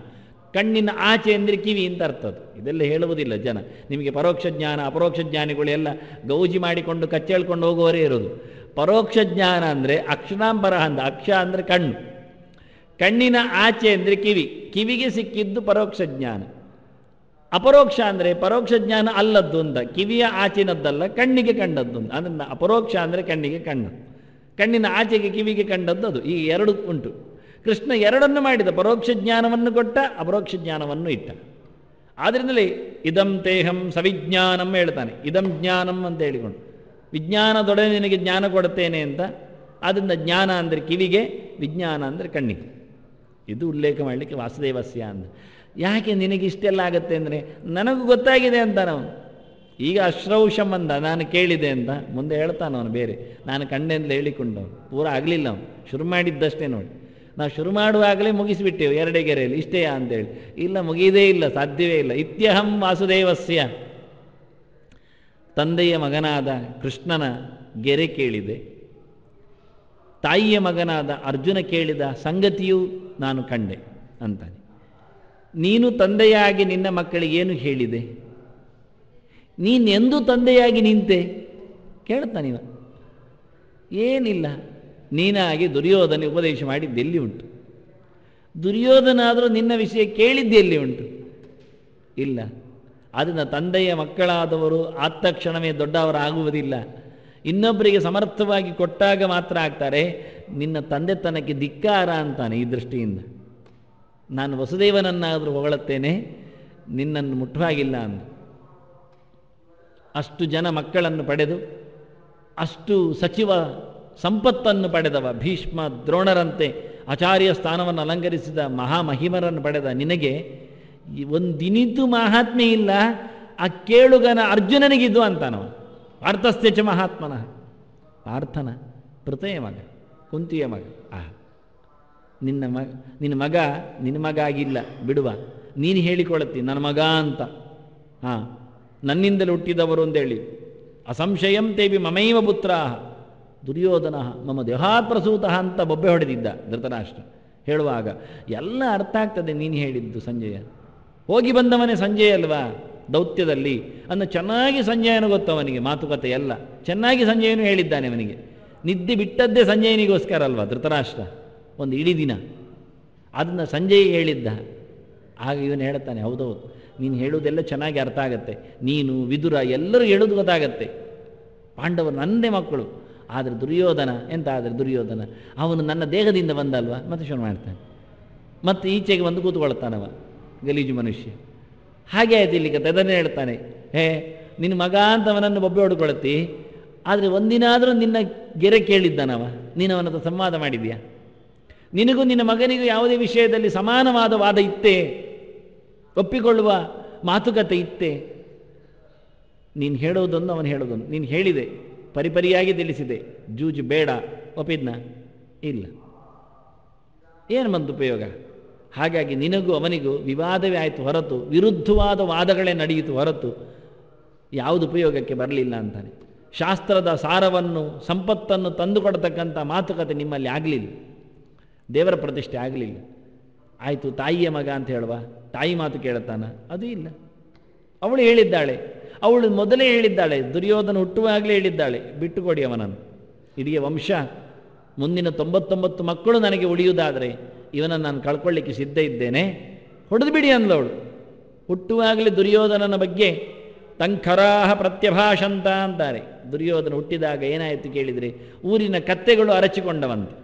ಕಣ್ಣಿನ ಆಚೆ ಅಂದರೆ ಕಿವಿ ಅಂತ ಅರ್ಥದ್ದು. ಇದೆಲ್ಲ ಹೇಳುವುದಿಲ್ಲ ಜನ. ನಿಮಗೆ ಪರೋಕ್ಷ ಜ್ಞಾನ ಅಪರೋಕ್ಷ ಜ್ಞಾನಿಗಳು ಎಲ್ಲ ಗೌಜಿ ಮಾಡಿಕೊಂಡು ಕಚ್ಚೇಳ್ಕೊಂಡು ಹೋಗುವವರೇ ಇರೋದು. ಪರೋಕ್ಷ ಜ್ಞಾನ ಅಂದರೆ ಅಕ್ಷರಾಂಬರ ಅಂತ, ಅಕ್ಷ ಅಂದರೆ ಕಣ್ಣು, ಕಣ್ಣಿನ ಆಚೆ ಅಂದರೆ ಕಿವಿ, ಕಿವಿಗೆ ಸಿಕ್ಕಿದ್ದು ಪರೋಕ್ಷ ಜ್ಞಾನ. ಅಪರೋಕ್ಷ ಅಂದರೆ ಪರೋಕ್ಷ ಜ್ಞಾನ ಅಲ್ಲದ್ದು ಅಂತ, ಕಿವಿಯ ಆಚಿನದ್ದಲ್ಲ, ಕಣ್ಣಿಗೆ ಕಂಡದ್ದು ಅಂತ. ಅದನ್ನು ಅಪರೋಕ್ಷ ಅಂದರೆ ಕಣ್ಣಿಗೆ ಕಣ್ಣು, ಕಣ್ಣಿನ ಆಚೆಗೆ ಕಿವಿಗೆ ಕಂಡದ್ದು ಅದು. ಈ ಎರಡು ಉಂಟು. ಕೃಷ್ಣ ಎರಡನ್ನು ಮಾಡಿದ, ಪರೋಕ್ಷ ಜ್ಞಾನವನ್ನು ಕೊಟ್ಟ, ಅಪರೋಕ್ಷ ಜ್ಞಾನವನ್ನು ಇಟ್ಟ. ಆದ್ದರಿಂದಲೇ ಇದಂ ತೇಹಂ ಸವಿಜ್ಞಾನಂ ಹೇಳ್ತಾನೆ. ಇದಂ ಜ್ಞಾನಂ ಅಂತ ಹೇಳಿಕೊಂಡು, ವಿಜ್ಞಾನದೊಡನೆ ನಿನಗೆ ಜ್ಞಾನ ಕೊಡುತ್ತೇನೆ ಅಂತ. ಆದ್ದರಿಂದ ಜ್ಞಾನ ಅಂದರೆ ಕಿವಿಗೆ, ವಿಜ್ಞಾನ ಅಂದರೆ ಕಣ್ಣಿಗೆ. ಇದು ಉಲ್ಲೇಖ ಮಾಡಲಿಕ್ಕೆ ವಾಸುದೇವಸ್ಯ ಅಂತ. ಯಾಕೆ ನಿನಗೆ ಇಷ್ಟೆಲ್ಲ ಆಗುತ್ತೆ ಅಂದರೆ ನನಗೂ ಗೊತ್ತಾಗಿದೆ ಅಂತ ನಾವು. ಈಗ ಅಶ್ರೌಷಂ ಅಂದ, ನಾನು ಕೇಳಿದೆ ಅಂತ. ಮುಂದೆ ಹೇಳ್ತಾನವನು ಬೇರೆ, ನಾನು ಕಂಡೆಂತಲೇ ಹೇಳಿಕೊಂಡವನು. ಪೂರ ಆಗಲಿಲ್ಲ ಅವನು, ಶುರು ಮಾಡಿದ್ದಷ್ಟೇ ನೋಡಿ. ನಾವು ಶುರು ಮಾಡುವಾಗಲೇ ಮುಗಿಸಿಬಿಟ್ಟೆವು 2 ಗೆರೆಯಲ್ಲಿ, ಇಷ್ಟೇಯಾ ಅಂತೇಳಿ. ಇಲ್ಲ, ಮುಗಿಯದೇ ಇಲ್ಲ, ಸಾಧ್ಯವೇ ಇಲ್ಲ. ಇತ್ಯಹಂ ವಾಸುದೇವಸ್ಯ, ತಂದೆಯ ಮಗನಾದ ಕೃಷ್ಣನ ಗೆರೆ ಕೇಳಿದೆ, ತಾಯಿಯ ಮಗನಾದ ಅರ್ಜುನ ಕೇಳಿದ ಸಂಗತಿಯೂ ನಾನು ಕಂಡೆ ಅಂತಾನೆ. ನೀನು ತಂದೆಯಾಗಿ ನಿನ್ನ ಮಕ್ಕಳಿಗೆ ಏನು ಹೇಳಿದೆ? ನೀನೆಂದು ತಂದೆಯಾಗಿ ನಿಂತೆ ಕೇಳ್ತಾನಿವ. ಏನಿಲ್ಲ, ನೀನಾಗಿ ದುರ್ಯೋಧನ ಉಪದೇಶ ಮಾಡಿದ್ದೆಲ್ಲಿ ಉಂಟು? ದುರ್ಯೋಧನ ಆದರೂ ನಿನ್ನ ವಿಷಯ ಕೇಳಿದ್ದೆಲ್ಲಿ ಉಂಟು? ಇಲ್ಲ. ಅದನ್ನು ತಂದೆಯ ಮಕ್ಕಳಾದವರು ಆದ ತಕ್ಷಣವೇ ದೊಡ್ಡವರಾಗುವುದಿಲ್ಲ. ಇನ್ನೊಬ್ಬರಿಗೆ ಸಮರ್ಥವಾಗಿ ಕೊಟ್ಟಾಗ ಮಾತ್ರ ಆಗ್ತಾರೆ. ನಿನ್ನ ತಂದೆತನಕ್ಕೆ ಧಿಕ್ಕಾರ ಅಂತಾನೆ. ಈ ದೃಷ್ಟಿಯಿಂದ ನಾನು ವಸುದೇವನನ್ನಾದರೂ ಹೊಗಳುತ್ತೇನೆ, ನಿನ್ನನ್ನು ಮುಟ್ಟುವಾಗಿಲ್ಲ ಅಂತ. ಅಷ್ಟು ಜನ ಮಕ್ಕಳನ್ನು ಪಡೆದು, ಅಷ್ಟು ಸಚಿವ ಸಂಪತ್ತನ್ನು ಪಡೆದವ, ಭೀಷ್ಮ ದ್ರೋಣರಂತೆ ಆಚಾರ್ಯ ಸ್ಥಾನವನ್ನು ಅಲಂಕರಿಸಿದ ಮಹಾಮಹಿಮರನ್ನು ಪಡೆದ ನಿನಗೆ ಒಂದಿನಿತೂ ಮಹಾತ್ಮೆ ಇಲ್ಲ. ಆ ಕೇಳುಗನ ಅರ್ಜುನನಿಗಿದ್ದು ಅಂತಾನವ. ಪಾರ್ಥಸ್ಯ ಚ ಮಹಾತ್ಮನಃ. ಪಾರ್ಥನ ಪೃಥೆಯ ಮಗ, ಕುಂತಿಯ ಮಗ. ನಿನ್ನ ಮಗ ಆಗಿಲ್ಲ ಬಿಡುವ, ನೀನು ಹೇಳಿಕೊಳ್ಳುತ್ತಿ ನನ್ನ ಮಗ ಅಂತ. ನನ್ನಿಂದಲೇ ಹುಟ್ಟಿದವರು ಅಂತೇಳಿ. ಅಸಂಶಯಂ ತೇಬಿ ಮಮೈವ ಪುತ್ರಾಹ ದುರ್ಯೋಧನ ಮಮ ದೇಹಾತ್ ಪ್ರಸೂತಃ ಅಂತ ಬೊಬ್ಬೆ ಹೊಡೆದಿದ್ದ ಧೃತರಾಷ್ಟ್ರ ಹೇಳುವಾಗ. ಎಲ್ಲ ಅರ್ಥ ಆಗ್ತದೆ ನೀನು ಹೇಳಿದ್ದು ಸಂಜಯ. ಹೋಗಿ ಬಂದವನೇ ಸಂಜಯ ಅಲ್ವಾ ದೌತ್ಯದಲ್ಲಿ ಅನ್ನು ಚೆನ್ನಾಗಿ ಸಂಜಯನ ಗೊತ್ತು ಅವನಿಗೆ, ಮಾತುಕತೆ ಎಲ್ಲ ಚೆನ್ನಾಗಿ ಸಂಜಯನು ಹೇಳಿದ್ದಾನೆ ಅವನಿಗೆ. ನಿದ್ದೆ ಬಿಟ್ಟದ್ದೇ ಸಂಜಯನಿಗೋಸ್ಕರ ಅಲ್ವಾ ಧೃತರಾಷ್ಟ್ರ ಒಂದು ಇಡೀ ದಿನ. ಅದನ್ನು ಸಂಜಯ್ ಹೇಳಿದ್ದ. ಆಗ ಇವನು ಹೇಳ್ತಾನೆ, ಹೌದೌದು ನೀನು ಹೇಳುವುದೆಲ್ಲ ಚೆನ್ನಾಗಿ ಅರ್ಥ ಆಗತ್ತೆ, ನೀನು ವಿದುರ ಎಲ್ಲರೂ ಹೇಳೋದು ಗೊತ್ತಾಗತ್ತೆ, ಪಾಂಡವರು ನನ್ನದೇ ಮಕ್ಕಳು. ಆದರೆ ದುರ್ಯೋಧನ ಎಂತ, ಆದರೆ ದುರ್ಯೋಧನ ಅವನು ನನ್ನ ದೇಹದಿಂದ ಬಂದಲ್ವ, ಮತ್ತೆ ಶುರು ಮಾಡ್ತಾನೆ, ಮತ್ತು ಈಚೆಗೆ ಬಂದು ಕೂತ್ಕೊಳ್ತಾನವ ಗಲೀಜು ಮನುಷ್ಯ. ಹಾಗೆ ಆಯ್ತು ಇಲ್ಲಿ ಕತೆ. ಅದನ್ನೇ ಹೇಳ್ತಾನೆ, ನಿನ್ನ ಮಗ ಅಂತ ಅವನನ್ನು ಬೊಬ್ಬೆ ಹೊಡ್ಕೊಳ್ತಿ, ಆದರೆ ಒಂದಿನಾದರೂ ನಿನ್ನ ಗೆರೆ ಕೇಳಿದ್ದಾನವ, ನೀನು ಅವನ ಹತ್ರ ಸಂವಾದ ಮಾಡಿದ್ಯಾ? ನಿನಗೂ ನಿನ್ನ ಮಗನಿಗೂ ಯಾವುದೇ ವಿಷಯದಲ್ಲಿ ಸಮಾನವಾದ ವಾದ ಇತ್ತೇ, ಒಪ್ಪಿಕೊಳ್ಳುವ ಮಾತುಕತೆ ಇತ್ತೇ? ನೀನು ಹೇಳೋದೊಂದು ಅವನು ಹೇಳೋದೊಂದು. ನೀನು ಹೇಳಿದೆ, ಪರಿಪರಿಯಾಗಿ ತಿಳಿಸಿದೆ, ಜೂಜು ಬೇಡ, ಒಪ್ಪಿದ್ನ? ಇಲ್ಲ. ಏನು ಬಂತು ಉಪಯೋಗ? ಹಾಗಾಗಿ ನಿನಗೂ ಅವನಿಗೂ ವಿವಾದವೇ ಆಯಿತು ಹೊರತು, ವಿರುದ್ಧವಾದ ವಾದಗಳೇ ನಡೆಯಿತು ಹೊರತು ಯಾವುದು ಉಪಯೋಗಕ್ಕೆ ಬರಲಿಲ್ಲ ಅಂತಾನೆ. ಶಾಸ್ತ್ರದ ಸಾರವನ್ನು ಸಂಪತ್ತನ್ನು ತಂದುಕೊಡ್ತಕ್ಕಂಥ ಮಾತುಕತೆ ನಿಮ್ಮಲ್ಲಿ ಆಗಲಿಲ್ಲ, ದೇವರ ಪ್ರತಿಷ್ಠೆ ಆಗಲಿಲ್ಲ. ಆಯಿತು ತಾಯಿಯ ಮಗ ಅಂತ ಹೇಳುವ, ತಾಯಿ ಮಾತು ಕೇಳುತ್ತಾನ? ಅದು ಇಲ್ಲ. ಅವಳು ಹೇಳಿದ್ದಾಳೆ, ಅವಳು ಮೊದಲೇ ಹೇಳಿದ್ದಾಳೆ, ದುರ್ಯೋಧನ ಹುಟ್ಟುವಾಗಲೇ ಹೇಳಿದ್ದಾಳೆ, ಬಿಟ್ಟುಕೊಡಿ ಅವನನ್ನು, ಇಡೀ ವಂಶ ಮುಂದಿನ 99 ಮಕ್ಕಳು ನನಗೆ ಉಳಿಯುವುದಾದರೆ ಇವನನ್ನು ನಾನು ಕಳ್ಕೊಳ್ಳಿಕ್ಕೆ ಸಿದ್ಧ ಇದ್ದೇನೆ, ಹೊಡೆದು ಬಿಡಿ ಅಂದವಳು. ಹುಟ್ಟುವಾಗಲೇ ದುರ್ಯೋಧನನ ಬಗ್ಗೆ ತಂಖರಾಹ ಪ್ರತ್ಯಭಾಷಂತ ಅಂತಾರೆ. ದುರ್ಯೋಧನ ಹುಟ್ಟಿದಾಗ ಏನಾಯಿತು ಕೇಳಿದರೆ, ಊರಿನ ಕತ್ತೆಗಳು ಅರಚಿಕೊಂಡವಂತೆ.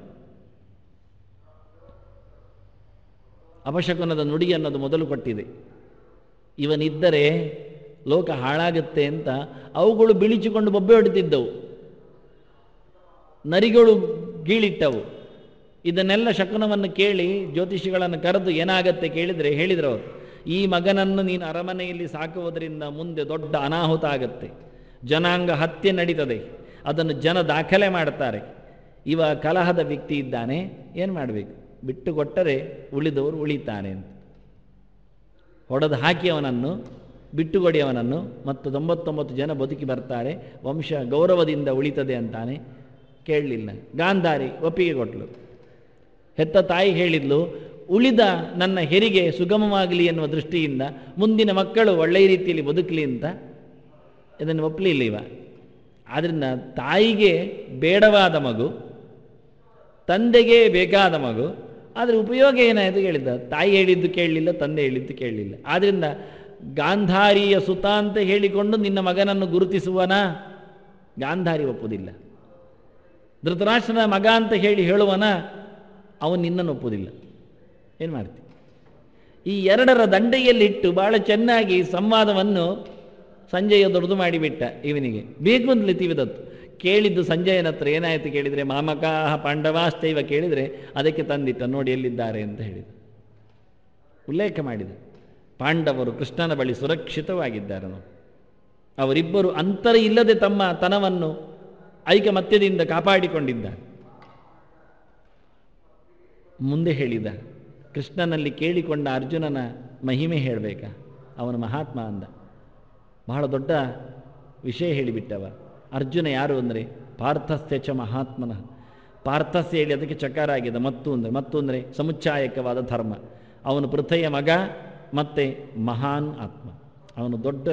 ಅಪಶಕುನದ ನುಡಿ ಅನ್ನೋದು ಮೊದಲು ಕೊಟ್ಟಿದೆ. ಇವನಿದ್ದರೆ ಲೋಕ ಹಾಳಾಗುತ್ತೆ ಅಂತ ಅವುಗಳು ಬಿಳಿಚಿಕೊಂಡು ಬೊಬ್ಬೆ ಹೊಡೆದಿದ್ದವು, ನರಿಗಳು ಗೀಳಿಟ್ಟವು. ಇದನ್ನೆಲ್ಲ ಶಕುನವನ್ನು ಕೇಳಿ ಜ್ಯೋತಿಷಿಗಳನ್ನು ಕರೆದು ಏನಾಗತ್ತೆ ಕೇಳಿದರೆ ಹೇಳಿದ್ರು ಅವರು, ಈ ಮಗನನ್ನು ನೀನು ಅರಮನೆಯಲ್ಲಿ ಸಾಕುವುದರಿಂದ ಮುಂದೆ ದೊಡ್ಡ ಅನಾಹುತ ಆಗತ್ತೆ, ಜನಾಂಗ ಹತ್ಯೆ ನಡೀತದೆ, ಅದನ್ನು ಜನ ದಾಖಲೆ ಮಾಡ್ತಾರೆ. ಇವ ಕಲಹದ ವ್ಯಕ್ತಿ ಇದ್ದಾನೆ, ಏನು ಮಾಡಬೇಕು? ಬಿಟ್ಟು ಕೊಟ್ಟರೆ ಉಳಿದವರು ಉಳಿತಾನೆ ಅಂತ ಹೊಡೆದು ಹಾಕಿ ಅವನನ್ನು ಬಿಟ್ಟುಕೊಡಿ ಅವನನ್ನು, ಮತ್ತು 99 ಜನ ಬದುಕಿ ಬರ್ತಾರೆ, ವಂಶ ಗೌರವದಿಂದ ಉಳಿತದೆ ಅಂತಾನೆ. ಕೇಳಲಿಲ್ಲ. ಗಾಂಧಾರಿ ಒಪ್ಪಿಗೆ ಕೊಟ್ಟಳು. ಹೆತ್ತ ತಾಯಿ ಹೇಳಿದ್ಲು, ಉಳಿದ ನನ್ನ ಹೆರಿಗೆ ಸುಗಮವಾಗಲಿ ಎನ್ನುವ ದೃಷ್ಟಿಯಿಂದ ಮುಂದಿನ ಮಕ್ಕಳು ಒಳ್ಳೆಯ ರೀತಿಯಲ್ಲಿ ಬದುಕಲಿ ಅಂತ. ಇದನ್ನು ಒಪ್ಪಲಿಲ್ಲ ಇವ. ಆದ್ದರಿಂದ ತಾಯಿಗೆ ಬೇಡವಾದ ಮಗು, ತಂದೆಗೆ ಬೇಕಾದ ಮಗು, ಆದರೆ ಉಪಯೋಗ ಏನಾಯಿತು ಕೇಳಿದ್ದ? ತಾಯಿ ಹೇಳಿದ್ದು ಕೇಳಲಿಲ್ಲ, ತಂದೆ ಹೇಳಿದ್ದು ಕೇಳಲಿಲ್ಲ. ಆದ್ದರಿಂದ ಗಾಂಧಾರಿಯ ಸುತ ಅಂತ ಹೇಳಿಕೊಂಡು ನಿನ್ನ ಮಗನನ್ನು ಗುರುತಿಸುವನ? ಗಾಂಧಾರಿ ಒಪ್ಪುವುದಿಲ್ಲ. ಧೃತರಾಷ್ಟ್ರನ ಮಗ ಅಂತ ಹೇಳುವನ? ಅವನು ನಿನ್ನನ್ನು ಒಪ್ಪುವುದಿಲ್ಲ. ಏನು ಮಾಡ್ತಿ? ಈ ಎರಡರ ದಂಡೆಯಲ್ಲಿಟ್ಟು ಭಾಳ ಚೆನ್ನಾಗಿ ಸಂವಾದವನ್ನು ಸಂಜಯ ದೊಡ್ಡದು ಮಾಡಿಬಿಟ್ಟ. ಇವನಿಗೆ ಬೇಕು ಅಂತಲೇ ತಿವಿದತ್ತು. ಕೇಳಿದ್ದು ಸಂಜಯನ ಹತ್ರ ಏನಾಯಿತು ಕೇಳಿದರೆ, ಮಾಮಕಾಹ ಪಾಂಡವಾಸ್ತೈವ ಕೇಳಿದರೆ ಅದಕ್ಕೆ ತಂದಿಟ್ಟ, ನೋಡಿ ಎಲ್ಲಿದ್ದಾರೆ ಅಂತ ಹೇಳಿದ, ಉಲ್ಲೇಖ ಮಾಡಿದ. ಪಾಂಡವರು ಕೃಷ್ಣನ ಬಳಿ ಸುರಕ್ಷಿತವಾಗಿದ್ದಾರೆ. ಅವರಿಬ್ಬರು ಅಂತರ ಇಲ್ಲದೆ ತಮ್ಮ ತನವನ್ನು ಐಕಮತ್ಯದಿಂದ ಕಾಪಾಡಿಕೊಂಡಿದ್ದಾರೆ. ಮುಂದೆ ಹೇಳಿದ, ಕೃಷ್ಣನಲ್ಲಿ ಕೇಳಿಕೊಂಡ ಅರ್ಜುನನ ಮಹಿಮೆ ಹೇಳಬೇಕಾ? ಅವನ ಮಹಾತ್ಮ ಅಂದ. ಬಹಳ ದೊಡ್ಡ ವಿಷಯ ಹೇಳಿಬಿಟ್ಟವ. ಅರ್ಜುನ ಯಾರು ಅಂದರೆ ಪಾರ್ಥಸ್ಯ ಚ ಮಹಾತ್ಮನಃ. ಪಾರ್ಥಸ್ಯ ಹೇಳಿ ಅದಕ್ಕೆ ಚಕಾರ ಆಗಿದೆ. ಮತ್ತು ಅಂದರೆ ಸಮುಚ್ಚಾಯಕವಾದ ಧರ್ಮ. ಅವನು ಪೃಥೆಯ ಮಗ ಮತ್ತು ಮಹಾನ್ ಆತ್ಮ. ಅವನು ದೊಡ್ಡ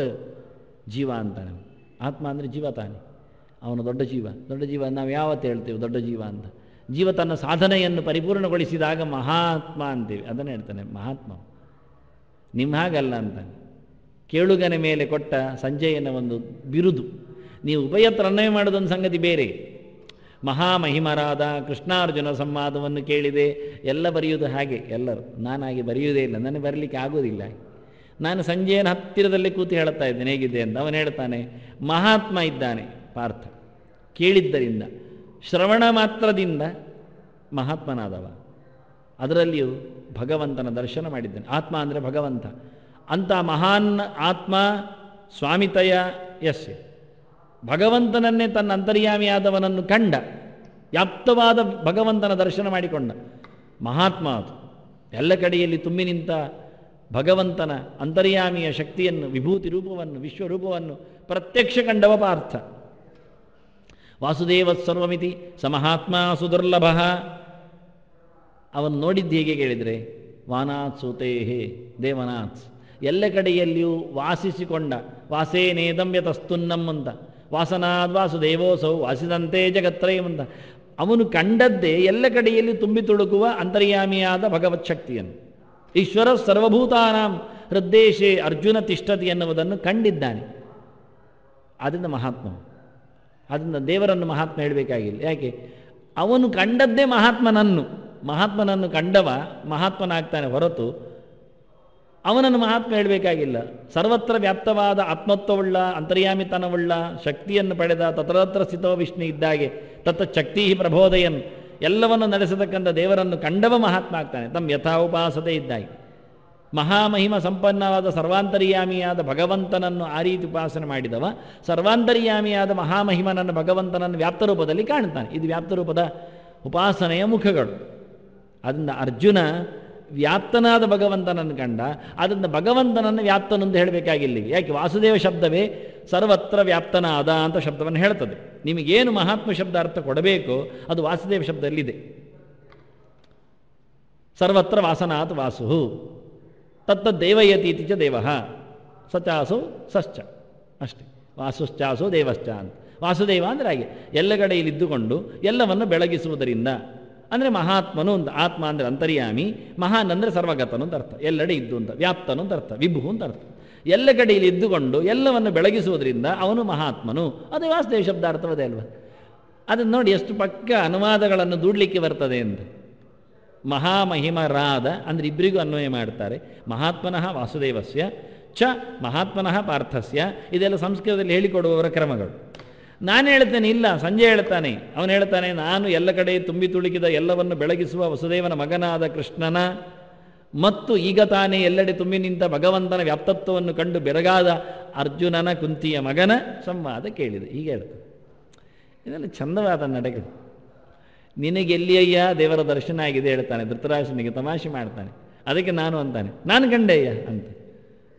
ಜೀವ ಅಂತಾನೆ. ಆತ್ಮ ಅಂದರೆ ಜೀವ ತಾನೆ. ಅವನು ದೊಡ್ಡ ಜೀವ. ದೊಡ್ಡ ಜೀವ ನಾವು ಯಾವತ್ತು ಹೇಳ್ತೇವೆ ದೊಡ್ಡ ಜೀವ ಅಂತ? ಜೀವ ತನ್ನ ಸಾಧನೆಯನ್ನು ಪರಿಪೂರ್ಣಗೊಳಿಸಿದಾಗ ಮಹಾತ್ಮ ಅಂತೀವಿ. ಅದನ್ನು ಹೇಳ್ತಾನೆ ಮಹಾತ್ಮ. ನಿಮ್ಮ ಹಾಗಲ್ಲ ಅಂತಾನೆ. ಕೇಳುಗನ ಮೇಲೆ ಕೊಟ್ಟ ಸಂಜಯನ ಒಂದು ಬಿರುದು. ನೀವು ಉಭಯತ್ರ ಅನ್ವಯ ಮಾಡೋದೊಂದು ಸಂಗತಿ ಬೇರೆ. ಮಹಾಮಹಿಮರಾದ ಕೃಷ್ಣಾರ್ಜುನ ಸಂವಾದವನ್ನು ಕೇಳಿದೆ ಎಲ್ಲ ಬರೆಯುವುದು ಹಾಗೆ. ಎಲ್ಲರೂ ನಾನಾಗಿ ಬರೆಯುವುದೇ ಇಲ್ಲ, ನನಗೆ ಬರಲಿಕ್ಕೆ ಆಗೋದಿಲ್ಲ. ನಾನು ಸಂಜಯನ ಹತ್ತಿರದಲ್ಲೇ ಕೂತು ಹೇಳ್ತಾ ಇದ್ದೇನೆ ಹೇಗಿದೆ ಅಂತ. ಅವನು ಹೇಳ್ತಾನೆ ಮಹಾತ್ಮ ಇದ್ದಾನೆ ಪಾರ್ಥ. ಕೇಳಿದ್ದರಿಂದ ಶ್ರವಣ ಮಾತ್ರದಿಂದ ಮಹಾತ್ಮನಾದವ. ಅದರಲ್ಲಿಯೂ ಭಗವಂತನ ದರ್ಶನ ಮಾಡಿದ್ದಾನೆ. ಆತ್ಮ ಅಂದರೆ ಭಗವಂತ. ಅಂಥ ಮಹಾನ್ ಆತ್ಮ ಸ್ವಾಮಿತಯ ಯಸ್ಯ ಭಗವಂತನನ್ನೇ ತನ್ನ ಅಂತರ್ಯಾಮಿಯಾದವನನ್ನು ಕಂಡ, ವ್ಯಾಪ್ತವಾದ ಭಗವಂತನ ದರ್ಶನ ಮಾಡಿಕೊಂಡ ಮಹಾತ್ಮ. ಅದು ಎಲ್ಲ ಕಡೆಯಲ್ಲಿ ತುಂಬಿ ನಿಂತ ಭಗವಂತನ ಅಂತರ್ಯಾಮಿಯ ಶಕ್ತಿಯನ್ನು, ವಿಭೂತಿ ರೂಪವನ್ನು, ವಿಶ್ವರೂಪವನ್ನು ಪ್ರತ್ಯಕ್ಷ ಕಂಡವ ಪಾರ್ಥ. ವಾಸುದೇವ ಸರ್ವಮಿತಿ ಸ ಮಹಾತ್ಮ ಸುದುರ್ಲಭ. ಅವನು ನೋಡಿದ್ದು ಹೇಗೆ ಕೇಳಿದರೆ, ವಾನಾತ್ ಸೂತೇಹೇ ದೇವನಾಥ್, ಎಲ್ಲ ಕಡೆಯಲ್ಲಿಯೂ ವಾಸಿಸಿಕೊಂಡ, ವಾಸೇನೇದಮ್ಯತಸ್ತುನ್ನಂ ಅಂತ, ವಾಸನಾದ್ ವಾಸುದೇವೋಸೌ ವಾಸಿದಂತೆ ಜಗತ್ರಯಂ ಅಂತ. ಅವನು ಕಂಡದ್ದೇ ಎಲ್ಲ ಕಡೆಯಲ್ಲಿ ತುಂಬಿ ತುಳುಕುವ ಅಂತರ್ಯಾಮಿಯಾದ ಭಗವತ್ ಶಕ್ತಿಯನ್ನು. ಈಶ್ವರ ಸರ್ವಭೂತಾನಾಂ ಹೃದ್ದೇಶೇ ಅರ್ಜುನ ತಿಷ್ಠತಿ ಎನ್ನುವುದನ್ನು ಕಂಡಿದ್ದಾನೆ. ಆದ್ದರಿಂದ ಮಹಾತ್ಮ, ಅದರಿಂದ ದೇವರನ್ನು ಮಹಾತ್ಮ ಹೇಳಬೇಕಾಗಿಲ್ಲ. ಯಾಕೆ? ಅವನು ಕಂಡದ್ದೇ ಮಹಾತ್ಮನನ್ನು ಕಂಡವ ಮಹಾತ್ಮನಾಗ್ತಾನೆ ಹೊರತು ಅವನನ್ನು ಮಹಾತ್ಮ ಹೇಳಬೇಕಾಗಿಲ್ಲ. ಸರ್ವತ್ರ ವ್ಯಾಪ್ತವಾದ ಆತ್ಮತ್ವವುಳ್ಳ, ಅಂತರ್ಯಾಮಿತನವುಳ್ಳ, ಶಕ್ತಿಯನ್ನು ಪಡೆದ ತತ್ರತ್ರ ಸ್ಥಿತೋ ವಿಷ್ಣು ಇದ್ದಾಗೆ ತತ್ತ ಶಕ್ತಿ ಪ್ರಬೋಧಯನ್, ಎಲ್ಲವನ್ನು ನಡೆಸತಕ್ಕಂಥ ದೇವರನ್ನು ಕಂಡವ ಮಹಾತ್ಮ ಆಗ್ತಾನೆ. ತಮ್ಮ ಯಥಾ ಉಪಾಸತೆ ಇದ್ದಾಗಿ ಮಹಾಮಹಿಮ ಸಂಪನ್ನವಾದ ಸರ್ವಾಂತರ್ಯಾಮಿಯಾದ ಭಗವಂತನನ್ನು ಆ ರೀತಿ ಉಪಾಸನೆ ಮಾಡಿದವ ಸರ್ವಾಂತರ್ಯಾಮಿಯಾದ ಮಹಾಮಹಿಮನನ್ನು, ಭಗವಂತನನ್ನು ವ್ಯಾಪ್ತರೂಪದಲ್ಲಿ ಕಾಣ್ತಾನೆ. ಇದು ವ್ಯಾಪ್ತರೂಪದ ಉಪಾಸನೆಯ ಮುಖಗಳು. ಅದರಿಂದ ಅರ್ಜುನ ವ್ಯಾಪ್ತನಾದ ಭಗವಂತನನ್ನು ಕಂಡ. ಆದ್ದರಿಂದ ಭಗವಂತನನ್ನು ವ್ಯಾಪ್ತನೆಂದು ಹೇಳಬೇಕಾಗಿಲ್ಲ. ಯಾಕೆ? ವಾಸುದೇವ ಶಬ್ದವೇ ಸರ್ವತ್ರ ವ್ಯಾಪ್ತನಾದ ಅಂತ ಶಬ್ದವನ್ನು ಹೇಳ್ತದೆ. ನಿಮಗೇನು ಮಹಾತ್ಮ ಶಬ್ದ ಅರ್ಥ ಕೊಡಬೇಕೋ ಅದು ವಾಸುದೇವ ಶಬ್ದದಲ್ಲಿದೆ. ಸರ್ವತ್ರ ವಾಸನಾತ್ ವಾಸು ತತ್ತದ್ದೇವಯತೀತಿ ಚ ದೇವ ಸಚಾಸು ಸಶ್ಚ, ಅಷ್ಟೇ. ವಾಸುಶ್ಚಾಸು ದೇವಶ್ಚ ಅಂತ. ವಾಸುದೇವ ಅಂದರೆ ಹಾಗೆ ಎಲ್ಲ ಕಡೆಯಲ್ಲಿದ್ದುಕೊಂಡು ಎಲ್ಲವನ್ನು ಬೆಳಗಿಸುವುದರಿಂದ ಅಂದರೆ ಮಹಾತ್ಮನು ಅಂತ. ಆತ್ಮ ಅಂದರೆ ಅಂತರ್ಯಾಮಿ, ಮಹಾನ್ ಅಂದರೆ ಸರ್ವಗತನು ಅಂತ ಅರ್ಥ, ಎಲ್ಲೆಡೆ ಇದ್ದು ಅಂತ. ವ್ಯಾಪ್ತನು ಅಂತ ಅರ್ಥ, ವಿಭು ಅಂತ ಅರ್ಥ. ಎಲ್ಲ ಕಡೆಯಲ್ಲಿ ಇದ್ದುಕೊಂಡು ಎಲ್ಲವನ್ನು ಬೆಳಗಿಸುವುದರಿಂದ ಅವನು ಮಹಾತ್ಮನು. ಅದೇ ವಾಸುದೇವ ಶಬ್ದ ಅರ್ಥವದೇ ಅಲ್ವ? ಅದನ್ನು ನೋಡಿ ಎಷ್ಟು ಪಕ್ಕ ಅನುವಾದಗಳನ್ನು ದೂಡಲಿಕ್ಕೆ ಬರ್ತದೆ ಅಂತ. ಮಹಾಮಹಿಮರಾದ ಅಂದರೆ ಇಬ್ಬರಿಗೂ ಅನ್ವಯ ಮಾಡ್ತಾರೆ. ಮಹಾತ್ಮನಃ ವಾಸುದೇವಸ್ಯ ಚ ಮಹಾತ್ಮನಃ ಪಾರ್ಥಸ್ಯ. ಇದೆಲ್ಲ ಸಂಸ್ಕೃತದಲ್ಲಿ ಹೇಳಿಕೊಡುವವರ ಕ್ರಮಗಳು. ನಾನು ಹೇಳ್ತೇನೆ ಇಲ್ಲ, ಸಂಜೆ ಹೇಳ್ತಾನೆ. ಅವನು ಹೇಳ್ತಾನೆ, ನಾನು ಎಲ್ಲ ಕಡೆ ತುಂಬಿ ತುಳುಕಿದ ಎಲ್ಲವನ್ನು ಬೆಳಗಿಸುವ ವಸುದೇವನ ಮಗನಾದ ಕೃಷ್ಣನ ಮತ್ತು ಈಗ ತಾನೇ ಎಲ್ಲೆಡೆ ತುಂಬಿ ನಿಂತ ಭಗವಂತನ ವ್ಯಾಪ್ತತ್ವವನ್ನು ಕಂಡು ಬೆರಗಾದ ಅರ್ಜುನನ ಕುಂತಿಯ ಮಗನ ಸಂವಾದ ಕೇಳಿದೆ. ಹೀಗೆ ಹೇಳ್ತಾನೆ. ಇದೆಲ್ಲ ಚಂದವಾದ ನಡೆಗಳು. ನಿನಗೆಲ್ಲಿಯಯ್ಯ ದೇವರ ದರ್ಶನ ಆಗಿದೆ ಹೇಳ್ತಾನೆ. ಧೃತರಾಷ್ಟ್ರನಿಗೆ ತಮಾಷೆ ಮಾಡ್ತಾನೆ. ಅದಕ್ಕೆ ನಾನು ಅಂತಾನೆ, ನಾನು ಕಂಡೆಯ್ಯ ಅಂತ.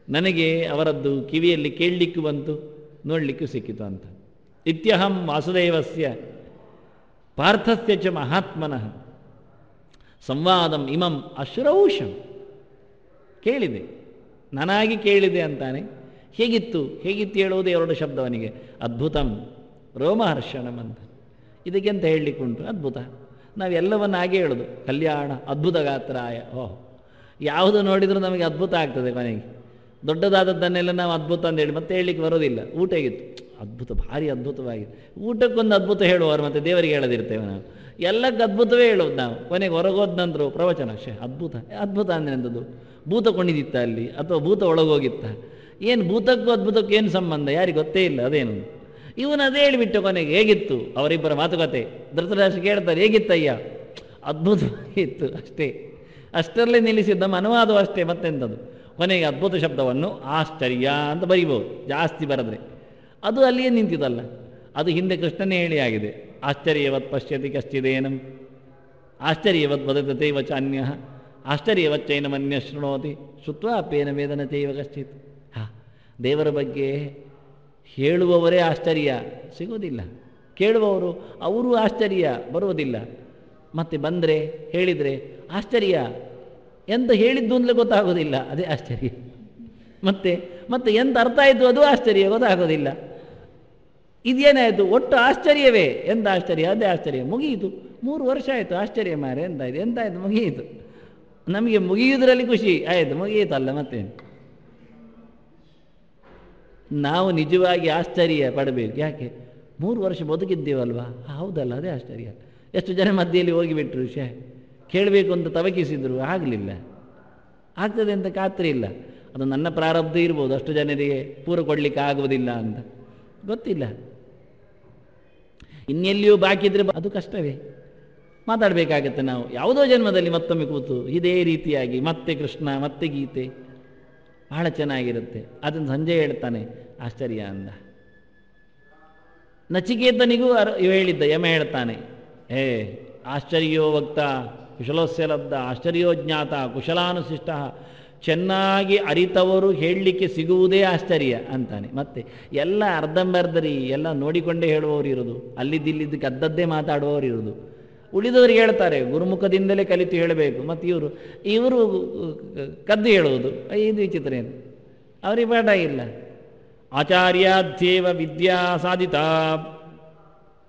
ನನಗೆ ಅವರದ್ದು ಕಿವಿಯಲ್ಲಿ ಕೇಳಲಿಕ್ಕೂ ಬಂತು, ನೋಡಲಿಕ್ಕೂ ಸಿಕ್ಕಿತು ಅಂತ. ಇತ್ಯಹಂ ವಾಸುದೇವಸ್ಯ ಪಾರ್ಥಸ್ಯ ಚ ಮಹಾತ್ಮನಃ ಸಂವಾದಂ ಇಮಂ ಅಶ್ರೌಷಂ. ಕೇಳಿದೆ, ನಾನಾಗಿ ಕೇಳಿದೆ ಅಂತಾನೆ. ಹೇಗಿತ್ತು ಹೇಳುವುದು ಎರಡು ಶಬ್ದವನಿಗೆ. ಅದ್ಭುತಂ ರೋಮಹರ್ಷಣಂ ಅಂತ. ಇದಕ್ಕೆಂತ ಹೇಳಲಿಕ್ಕುಂಟು? ಅದ್ಭುತ. ನಾವೆಲ್ಲವನ್ನು ಹಾಗೆ ಹೇಳೋದು. ಕಲ್ಯಾಣ ಅದ್ಭುತ ಗಾತ್ರಾಯ. ಓಹ್, ಯಾವುದು ನೋಡಿದರೂ ನಮಗೆ ಅದ್ಭುತ ಆಗ್ತದೆ. ಕೊನೆಗೆ ದೊಡ್ಡದಾದದ್ದನ್ನೆಲ್ಲ ನಾವು ಅದ್ಭುತ ಅಂತ ಹೇಳಿ ಮತ್ತೆ ಹೇಳಲಿಕ್ಕೆ ಬರೋದಿಲ್ಲ. ಊಟ ಹೇಗಿತ್ತು? ಅದ್ಭುತ, ಭಾರಿ ಅದ್ಭುತವಾಗಿದೆ. ಊಟಕ್ಕೊಂದು ಅದ್ಭುತ ಹೇಳುವವರು ಮತ್ತೆ ದೇವರಿಗೆ ಹೇಳದಿರ್ತೇವೆ ನಾವು. ಎಲ್ಲಕ್ಕೆ ಅದ್ಭುತವೇ ಹೇಳೋದು ನಾವು. ಕೊನೆಗೆ ಹೊರಗೋದ ನಂತರ ಪ್ರವಚನ ಅದ್ಭುತ. ಅದ್ಭುತ ಅಂದರೆ ಎಂಥದ್ದು? ಭೂತ ಕೊಂಡಿದ್ದಿತ್ತ ಅಲ್ಲಿ ಅಥವಾ ಭೂತ ಒಳಗೋಗಿತ್ತ? ಏನು ಭೂತಕ್ಕೂ ಅದ್ಭುತಕ್ಕೂ ಏನು ಸಂಬಂಧ? ಯಾರಿಗೆ ಗೊತ್ತೇ ಇಲ್ಲ. ಅದೇನು ಇವನು ಅದೇ ಹೇಳಿಬಿಟ್ಟು ಕೊನೆಗೆ ಹೇಗಿತ್ತು ಅವರಿಬ್ಬರ ಮಾತುಕತೆ. ಧೃತರಾಷ್ಟ್ರ ಕೇಳ್ತಾರೆ, ಹೇಗಿತ್ತಯ್ಯ? ಅದ್ಭುತವಾಗಿತ್ತು ಅಷ್ಟೇ. ಅಷ್ಟರಲ್ಲೇ ನಿಲ್ಲಿಸಿದ್ದ ನಮ್ಮ ಅನುವಾದವು ಅಷ್ಟೇ, ಮತ್ತೆಂಥದ್ದು. ಕೊನೆಗೆ ಅದ್ಭುತ ಶಬ್ದವನ್ನು ಆಶ್ಚರ್ಯ ಅಂತ ಬರಿಬೋದು, ಜಾಸ್ತಿ ಬರೆದ್ರೆ. ಅದು ಅಲ್ಲಿಯೇ ನಿಂತಿದ್ದಲ್ಲ, ಅದು ಹಿಂದೆ ಕೃಷ್ಣನೇ ಹೇಳಿ ಆಗಿದೆ. ಆಶ್ಚರ್ಯವತ್ ಪಶ್ಯತಿ ಕಶ್ಚಿದೇನಂ ಆಶ್ಚರ್ಯವತ್ ವದತೆ ವಚ ಅನ್ಯ ಆಶ್ಚರ್ಯವಚ್ಚೈನಮನ್ಯ ಶೃಣೋತಿ ಶುತ್ವ ಅಪೇನ ವೇದನತೇವ ಕಶ್ಚಿತ್. ದೇವರ ಬಗ್ಗೆ ಹೇಳುವವರೇ ಆಶ್ಚರ್ಯ ಸಿಗೋದಿಲ್ಲ, ಕೇಳುವವರು ಅವರು ಆಶ್ಚರ್ಯ ಬರುವುದಿಲ್ಲ. ಮತ್ತೆ ಬಂದರೆ ಹೇಳಿದರೆ ಆಶ್ಚರ್ಯ ಎಂತ ಹೇಳಿದ್ದು ಅಂತಲೇ ಗೊತ್ತಾಗೋದಿಲ್ಲ, ಅದೇ ಆಶ್ಚರ್ಯ. ಮತ್ತೆ ಎಂತ ಅರ್ಥ ಆಯಿತು ಅದು ಆಶ್ಚರ್ಯ, ಗೊತ್ತಾಗೋದಿಲ್ಲ. ಇದೇನಾಯಿತು? ಒಟ್ಟು ಆಶ್ಚರ್ಯವೇ. ಎಂತ ಆಶ್ಚರ್ಯ? ಅದೇ ಆಶ್ಚರ್ಯ. ಮುಗಿಯಿತು. 3 ವರ್ಷ ಆಯಿತು. ಆಶ್ಚರ್ಯ ಮಾರೆ ಎಂತಾಯಿತು? ಎಂತಾಯಿತು? ಮುಗಿಯಿತು. ನಮಗೆ ಮುಗಿಯುವುದರಲ್ಲಿ ಖುಷಿ ಆಯಿತು, ಮುಗಿಯಿತಲ್ಲ ಮತ್ತೇನು. ನಾವು ನಿಜವಾಗಿ ಆಶ್ಚರ್ಯ ಪಡಬೇಕು. ಯಾಕೆ? 3 ವರ್ಷ ಬದುಕಿದ್ದೇವಲ್ವಾ? ಹೌದಲ್ಲ, ಅದೇ ಆಶ್ಚರ್ಯ. ಎಷ್ಟು ಜನ ಮಧ್ಯೆಯಲ್ಲಿ ಹೋಗಿಬಿಟ್ರು, ಕೇಳಬೇಕು ಅಂತ ತವಕಿಸಿದ್ರು, ಆಗಲಿಲ್ಲ. ಆಗ್ತದೆ ಅಂತ ಖಾತ್ರಿ ಇಲ್ಲ. ಅದು ನನ್ನ ಪ್ರಾರಬ್ಧ ಇರ್ಬೋದು, ಅಷ್ಟು ಜನರಿಗೆ ಪೂರ ಕೊಡಲಿಕ್ಕೆ ಆಗುವುದಿಲ್ಲ ಅಂತ ಗೊತ್ತಿಲ್ಲ. ಇನ್ನೆಲ್ಲಿಯೂ ಬಾಕಿ ಇದ್ರೆ ಅದು ಕಷ್ಟವೇ. ಮಾತಾಡಬೇಕಾಗತ್ತೆ ನಾವು ಯಾವುದೋ ಜನ್ಮದಲ್ಲಿ ಮತ್ತೊಮ್ಮೆ ಕೂತು ಇದೇ ರೀತಿಯಾಗಿ ಮತ್ತೆ ಕೃಷ್ಣ ಮತ್ತೆ ಗೀತೆ, ಬಹಳ ಚೆನ್ನಾಗಿರುತ್ತೆ. ಅದನ್ನು ಸಂಜೆ ಹೇಳ್ತಾನೆ ಆಶ್ಚರ್ಯ ಅಂದ. ನಚಿಕೇತನಿಗೂ ಹೇಳಿದ್ದ. ಯಮ ಹೇಳ್ತಾನೆ, ಆಶ್ಚರ್ಯೋ ವಕ್ತ ಕುಶಲೋಸ್ಯ ಲಬ್ಧ ಆಶ್ಚರ್ಯೋ ಜ್ಞಾತ ಕುಶಲಾನುಶಿಷ್ಟ, ಚೆನ್ನಾಗಿ ಅರಿತವರು ಹೇಳಲಿಕ್ಕೆ ಸಿಗುವುದೇ ಆಶ್ಚರ್ಯ ಅಂತಾನೆ. ಮತ್ತೆ ಎಲ್ಲ ಅರ್ಧಂಬರ್ಧರಿ, ಎಲ್ಲ ನೋಡಿಕೊಂಡೇ ಹೇಳುವವರು ಇರೋದು, ಅಲ್ಲಿದ್ದಿಲ್ಲಿದ್ದು ಕದ್ದದ್ದೇ ಮಾತಾಡುವವರು ಇರೋದು. ಉಳಿದವರಿಗೆ ಹೇಳ್ತಾರೆ ಗುರುಮುಖದಿಂದಲೇ ಕಲಿತು ಹೇಳಬೇಕು, ಮತ್ತು ಇವರು ಕದ್ದು ಹೇಳುವುದು. ಇದು ವಿಚಿತ್ರ ಏನು, ಅವರಿಗೆ ಪಾಠ ಇಲ್ಲ. ಆಚಾರ್ಯಾಧ್ಯೇವ ವಿದ್ಯಾ ಸಾಧಿತ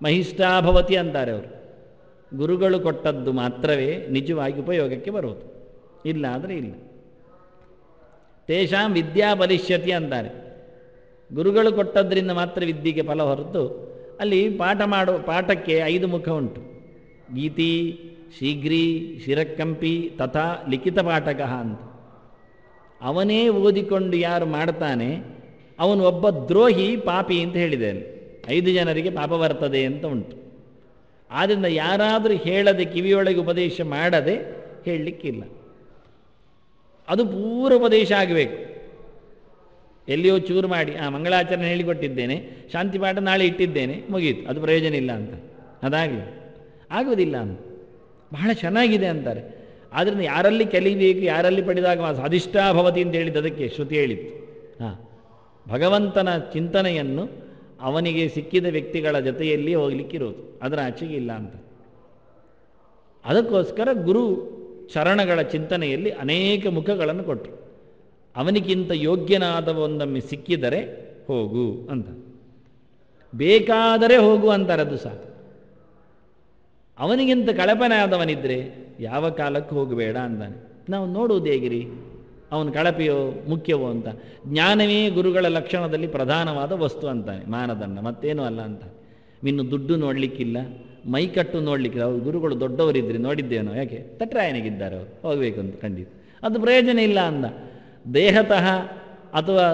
ಮಹಿಷ್ಠಾ ಭವತಿ ಅಂತಾರೆ ಅವರು. ಗುರುಗಳು ಕೊಟ್ಟದ್ದು ಮಾತ್ರವೇ ನಿಜವಾಗಿ ಉಪಯೋಗಕ್ಕೆ ಬರುವುದು, ಇಲ್ಲ ಅಂದರೆ ಇಲ್ಲ. ತೇಷಾಂ ವಿದ್ಯಾ ಬಲಿಷ್ಯತಿ ಅಂತಾರೆ. ಗುರುಗಳು ಕೊಟ್ಟದ್ರಿಂದ ಮಾತ್ರ ವಿದ್ಯೆಗೆ ಫಲ ಹೊರತು, ಅಲ್ಲಿ ಪಾಠಕ್ಕೆ 5 ಮುಖ ಉಂಟು. ಗೀತಿ, ಶೀಘ್ರಿ, ಶಿರಕ್ಕಂಪಿ ತಥಾ ಲಿಖಿತ ಪಾಠಕ ಅಂತ. ಅವನೇ ಓದಿಕೊಂಡು ಯಾರು ಮಾಡ್ತಾನೆ ಅವನು ಒಬ್ಬ ದ್ರೋಹಿ, ಪಾಪಿ ಅಂತ ಹೇಳಿದೆ. ಅಲ್ಲಿ 5 ಜನರಿಗೆ ಪಾಪ ಬರ್ತದೆ ಅಂತ ಉಂಟು. ಆದ್ದರಿಂದ ಯಾರಾದರೂ ಹೇಳದೆ, ಕಿವಿಯೊಳಗೆ ಉಪದೇಶ ಮಾಡದೆ ಹೇಳಲಿಕ್ಕಿಲ್ಲ. ಅದು ಪೂರ ಉಪದೇಶ ಆಗಬೇಕು. ಎಲ್ಲಿಯೋ ಚೂರು ಮಾಡಿ ಮಂಗಳಾಚರಣೆ ಹೇಳಿಕೊಟ್ಟಿದ್ದೇನೆ, ಶಾಂತಿ ಪಾಠ ನಾಳೆ ಇಟ್ಟಿದ್ದೇನೆ, ಮುಗಿಯಿತು, ಅದು ಪ್ರಯೋಜನ ಇಲ್ಲ ಅಂತ. ಅದಾಗಲಿ ಆಗುವುದಿಲ್ಲ ಅಂತ. ಬಹಳ ಚೆನ್ನಾಗಿದೆ ಅಂತಾರೆ. ಆದ್ದರಿಂದ ಯಾರಲ್ಲಿ ಕಲಿಬೇಕು, ಯಾರಲ್ಲಿ ಪಡೆದಾಗ ಅಧಿಷ್ಠಾಭವತಿ ಅಂತ ಹೇಳಿದ್ದು ಅದಕ್ಕೆ ಶ್ರುತಿ ಹೇಳಿತ್ತು. ಭಗವಂತನ ಚಿಂತನೆಯನ್ನು ಅವನಿಗೆ ಸಿಕ್ಕಿದ ವ್ಯಕ್ತಿಗಳ ಜೊತೆಯಲ್ಲಿ ಹೋಗ್ಲಿಕ್ಕಿರೋದು, ಅದರ ಆಚೆಗೆ ಇಲ್ಲ ಅಂತ. ಅದಕ್ಕೋಸ್ಕರ ಗುರು ಚರಣಗಳ ಚಿಂತನೆಯಲ್ಲಿ ಅನೇಕ ಮುಖಗಳನ್ನು ಕೊಟ್ಟರು. ಅವನಿಗಿಂತ ಯೋಗ್ಯನಾದ ಒಂದೊಮ್ಮೆ ಸಿಕ್ಕಿದರೆ ಹೋಗು ಅಂತ, ಬೇಕಾದರೆ ಹೋಗು ಅಂತಾರೆ. ಅದು ಸಾಕು. ಅವನಿಗಿಂತ ಕಳಪನೆ ಆದವನಿದ್ರೆ ಯಾವ ಕಾಲಕ್ಕೂ ಹೋಗಬೇಡ ಅಂತಾನೆ. ನಾವು ನೋಡುವುದು ಹೇಗಿರಿ, ಅವನು ಕಳಪೆಯೋ ಮುಖ್ಯವೋ ಅಂತ. ಜ್ಞಾನವೇ ಗುರುಗಳ ಲಕ್ಷಣದಲ್ಲಿ ಪ್ರಧಾನವಾದ ವಸ್ತು ಅಂತಾನೆ, ಮಾನದಂಡ, ಮತ್ತೇನೂ ಅಲ್ಲ ಅಂತ. ಇನ್ನು ದುಡ್ಡು ನೋಡಲಿಕ್ಕಿಲ್ಲ, ಮೈಕಟ್ಟು ನೋಡಲಿಕ್ಕಿಲ್ಲ. ಅವ್ರು ಗುರುಗಳು ದೊಡ್ಡವರಿದ್ದರೆ ನೋಡಿದ್ದೇನೋ, ಯಾಕೆ ತಟ್ರಾಯನಿಗಿದ್ದಾರೆ ಅವರು, ಹೋಗಬೇಕು ಅಂತ ಖಂಡಿತ. ಅದು ಪ್ರಯೋಜನ ಇಲ್ಲ ಅಂದ. ದೇಹತಃ ಅಥವಾ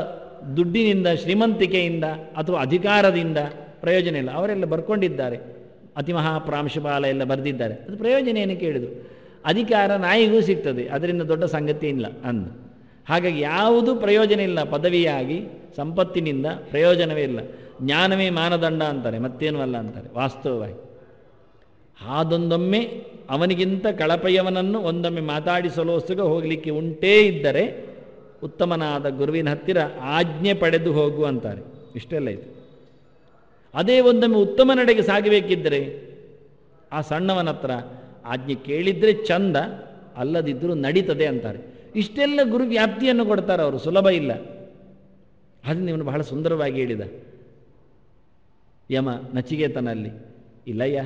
ದುಡ್ಡಿನಿಂದ, ಶ್ರೀಮಂತಿಕೆಯಿಂದ ಅಥವಾ ಅಧಿಕಾರದಿಂದ ಪ್ರಯೋಜನ ಇಲ್ಲ. ಅವರೆಲ್ಲ ಬರ್ಕೊಂಡಿದ್ದಾರೆ, ಅತಿಮಹಾಪ್ರಾಂಶುಪಾಲ ಎಲ್ಲ ಬರೆದಿದ್ದಾರೆ, ಅದು ಪ್ರಯೋಜನ ಏನು ಕೇಳಿದರು. ಅಧಿಕಾರ ನಾಯಿಗೂ ಸಿಗ್ತದೆ, ಅದರಿಂದ ದೊಡ್ಡ ಸಂಗತಿ ಇಲ್ಲ ಅಂದ. ಹಾಗಾಗಿ ಯಾವುದು ಪ್ರಯೋಜನ ಇಲ್ಲ, ಪದವಿಯಾಗಿ ಸಂಪತ್ತಿನಿಂದ ಪ್ರಯೋಜನವೇ ಇಲ್ಲ. ಜ್ಞಾನವೇ ಮಾನದಂಡ ಅಂತಾರೆ, ಮತ್ತೇನೂ ಅಲ್ಲ ಅಂತಾರೆ ವಾಸ್ತವವಾಗಿ. ಅದೊಂದೊಮ್ಮೆ ಅವನಿಗಿಂತ ಕಳಪೆಯವನನ್ನು ಒಂದೊಮ್ಮೆ ಮಾತಾಡಿಸಲೋಸುಗ ಹೋಗಲಿಕ್ಕೆ ಉಂಟೇ ಇದ್ದರೆ ಉತ್ತಮನಾದ ಗುರುವಿನ ಹತ್ತಿರ ಆಜ್ಞೆ ಪಡೆದು ಹೋಗು ಅಂತಾರೆ. ಇಷ್ಟೆಲ್ಲ ಇದೆ. ಅದೇ ಒಂದೊಮ್ಮೆ ಉತ್ತಮ ನಡೆಗೆ ಸಾಗಬೇಕಿದ್ದರೆ ಆ ಸಣ್ಣವನ ಹತ್ರ ಆಜ್ಞೆ ಕೇಳಿದರೆ ಚಂದ, ಅಲ್ಲದಿದ್ದರೂ ನಡೀತದೆ ಅಂತಾರೆ. ಇಷ್ಟೆಲ್ಲ ಗುರು ವ್ಯಾಪ್ತಿಯನ್ನು ಕೊಡ್ತಾರೆ ಅವರು, ಸುಲಭ ಇಲ್ಲ. ಅದನ್ನು ಇವನು ಬಹಳ ಸುಂದರವಾಗಿ ಹೇಳಿದ. ಯಮ ನಚಿಕೇತನಲ್ಲಿ, ಇಲ್ಲಯ್ಯ,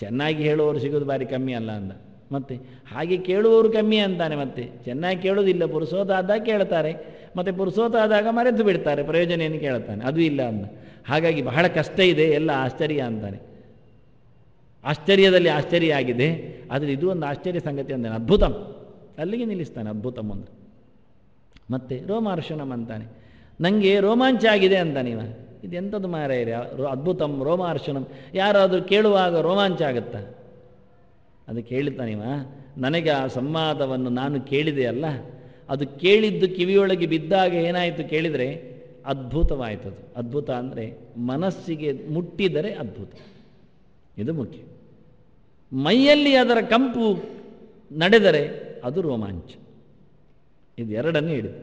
ಚೆನ್ನಾಗಿ ಹೇಳುವವರು ಸಿಗೋದು ಭಾರಿ ಕಮ್ಮಿ ಅಲ್ಲ ಅಂದ. ಮತ್ತೆ ಹಾಗೆ ಕೇಳುವವರು ಕಮ್ಮಿ ಅಂತಾನೆ. ಮತ್ತೆ ಚೆನ್ನಾಗಿ ಕೇಳೋದಿಲ್ಲ, ಪುರುಸೋತಾದಾಗ ಕೇಳ್ತಾರೆ, ಮತ್ತು ಪುರುಸೋತಾದಾಗ ಮರೆತು ಬಿಡ್ತಾರೆ, ಪ್ರಯೋಜನ ಏನು ಕೇಳ್ತಾನೆ, ಅದು ಇಲ್ಲ ಅಂದ. ಹಾಗಾಗಿ ಬಹಳ ಕಷ್ಟ ಇದೆ, ಎಲ್ಲ ಆಶ್ಚರ್ಯ ಅಂತಾನೆ. ಆಶ್ಚರ್ಯದಲ್ಲಿ ಆಶ್ಚರ್ಯ ಆಗಿದೆ, ಆದರೆ ಇದು ಒಂದು ಆಶ್ಚರ್ಯ ಸಂಗತಿ ಅಂತಾನೆ. ಅದ್ಭುತಂ, ಅಲ್ಲಿಗೆ ನಿಲ್ಲಿಸ್ತಾನೆ ಅದ್ಭುತಂ ಒಂದು. ಮತ್ತೆ ರೋಮಾರ್ಷಣಂ ಅಂತಾನೆ. ನನಗೆ ರೋಮಾಂಚ ಆಗಿದೆ ಅಂತಾನೆ ಇವ. ಇದೆಂಥದ್ದು ಮಾರಾಯರೆ, ಅದ್ಭುತಂ ರೋಮಾರ್ಷಣಂ. ಯಾರಾದರೂ ಕೇಳುವಾಗ ರೋಮಾಂಚ ಆಗುತ್ತಾ? ಅದು ಕೇಳ್ತಾನಿವ. ನನಗೆ ಆ ಸಂವಾದವನ್ನು ನಾನು ಕೇಳಿದೆ ಅಲ್ಲ, ಅದು ಕೇಳಿದ್ದು ಕಿವಿಯೊಳಗೆ ಬಿದ್ದಾಗ ಏನಾಯಿತು ಕೇಳಿದರೆ ಅದ್ಭುತವಾಯಿತದು. ಅದ್ಭುತ ಅಂದರೆ ಮನಸ್ಸಿಗೆ ಮುಟ್ಟಿದರೆ ಅದ್ಭುತ, ಇದು ಮುಖ್ಯ. ಮೈಯಲ್ಲಿ ಅದರ ಕಂಪು ನಡೆದರೆ ಅದು ರೋಮಾಂಚ. ಇದು ಎರಡನ್ನೇ ಹೇಳಿದೆ.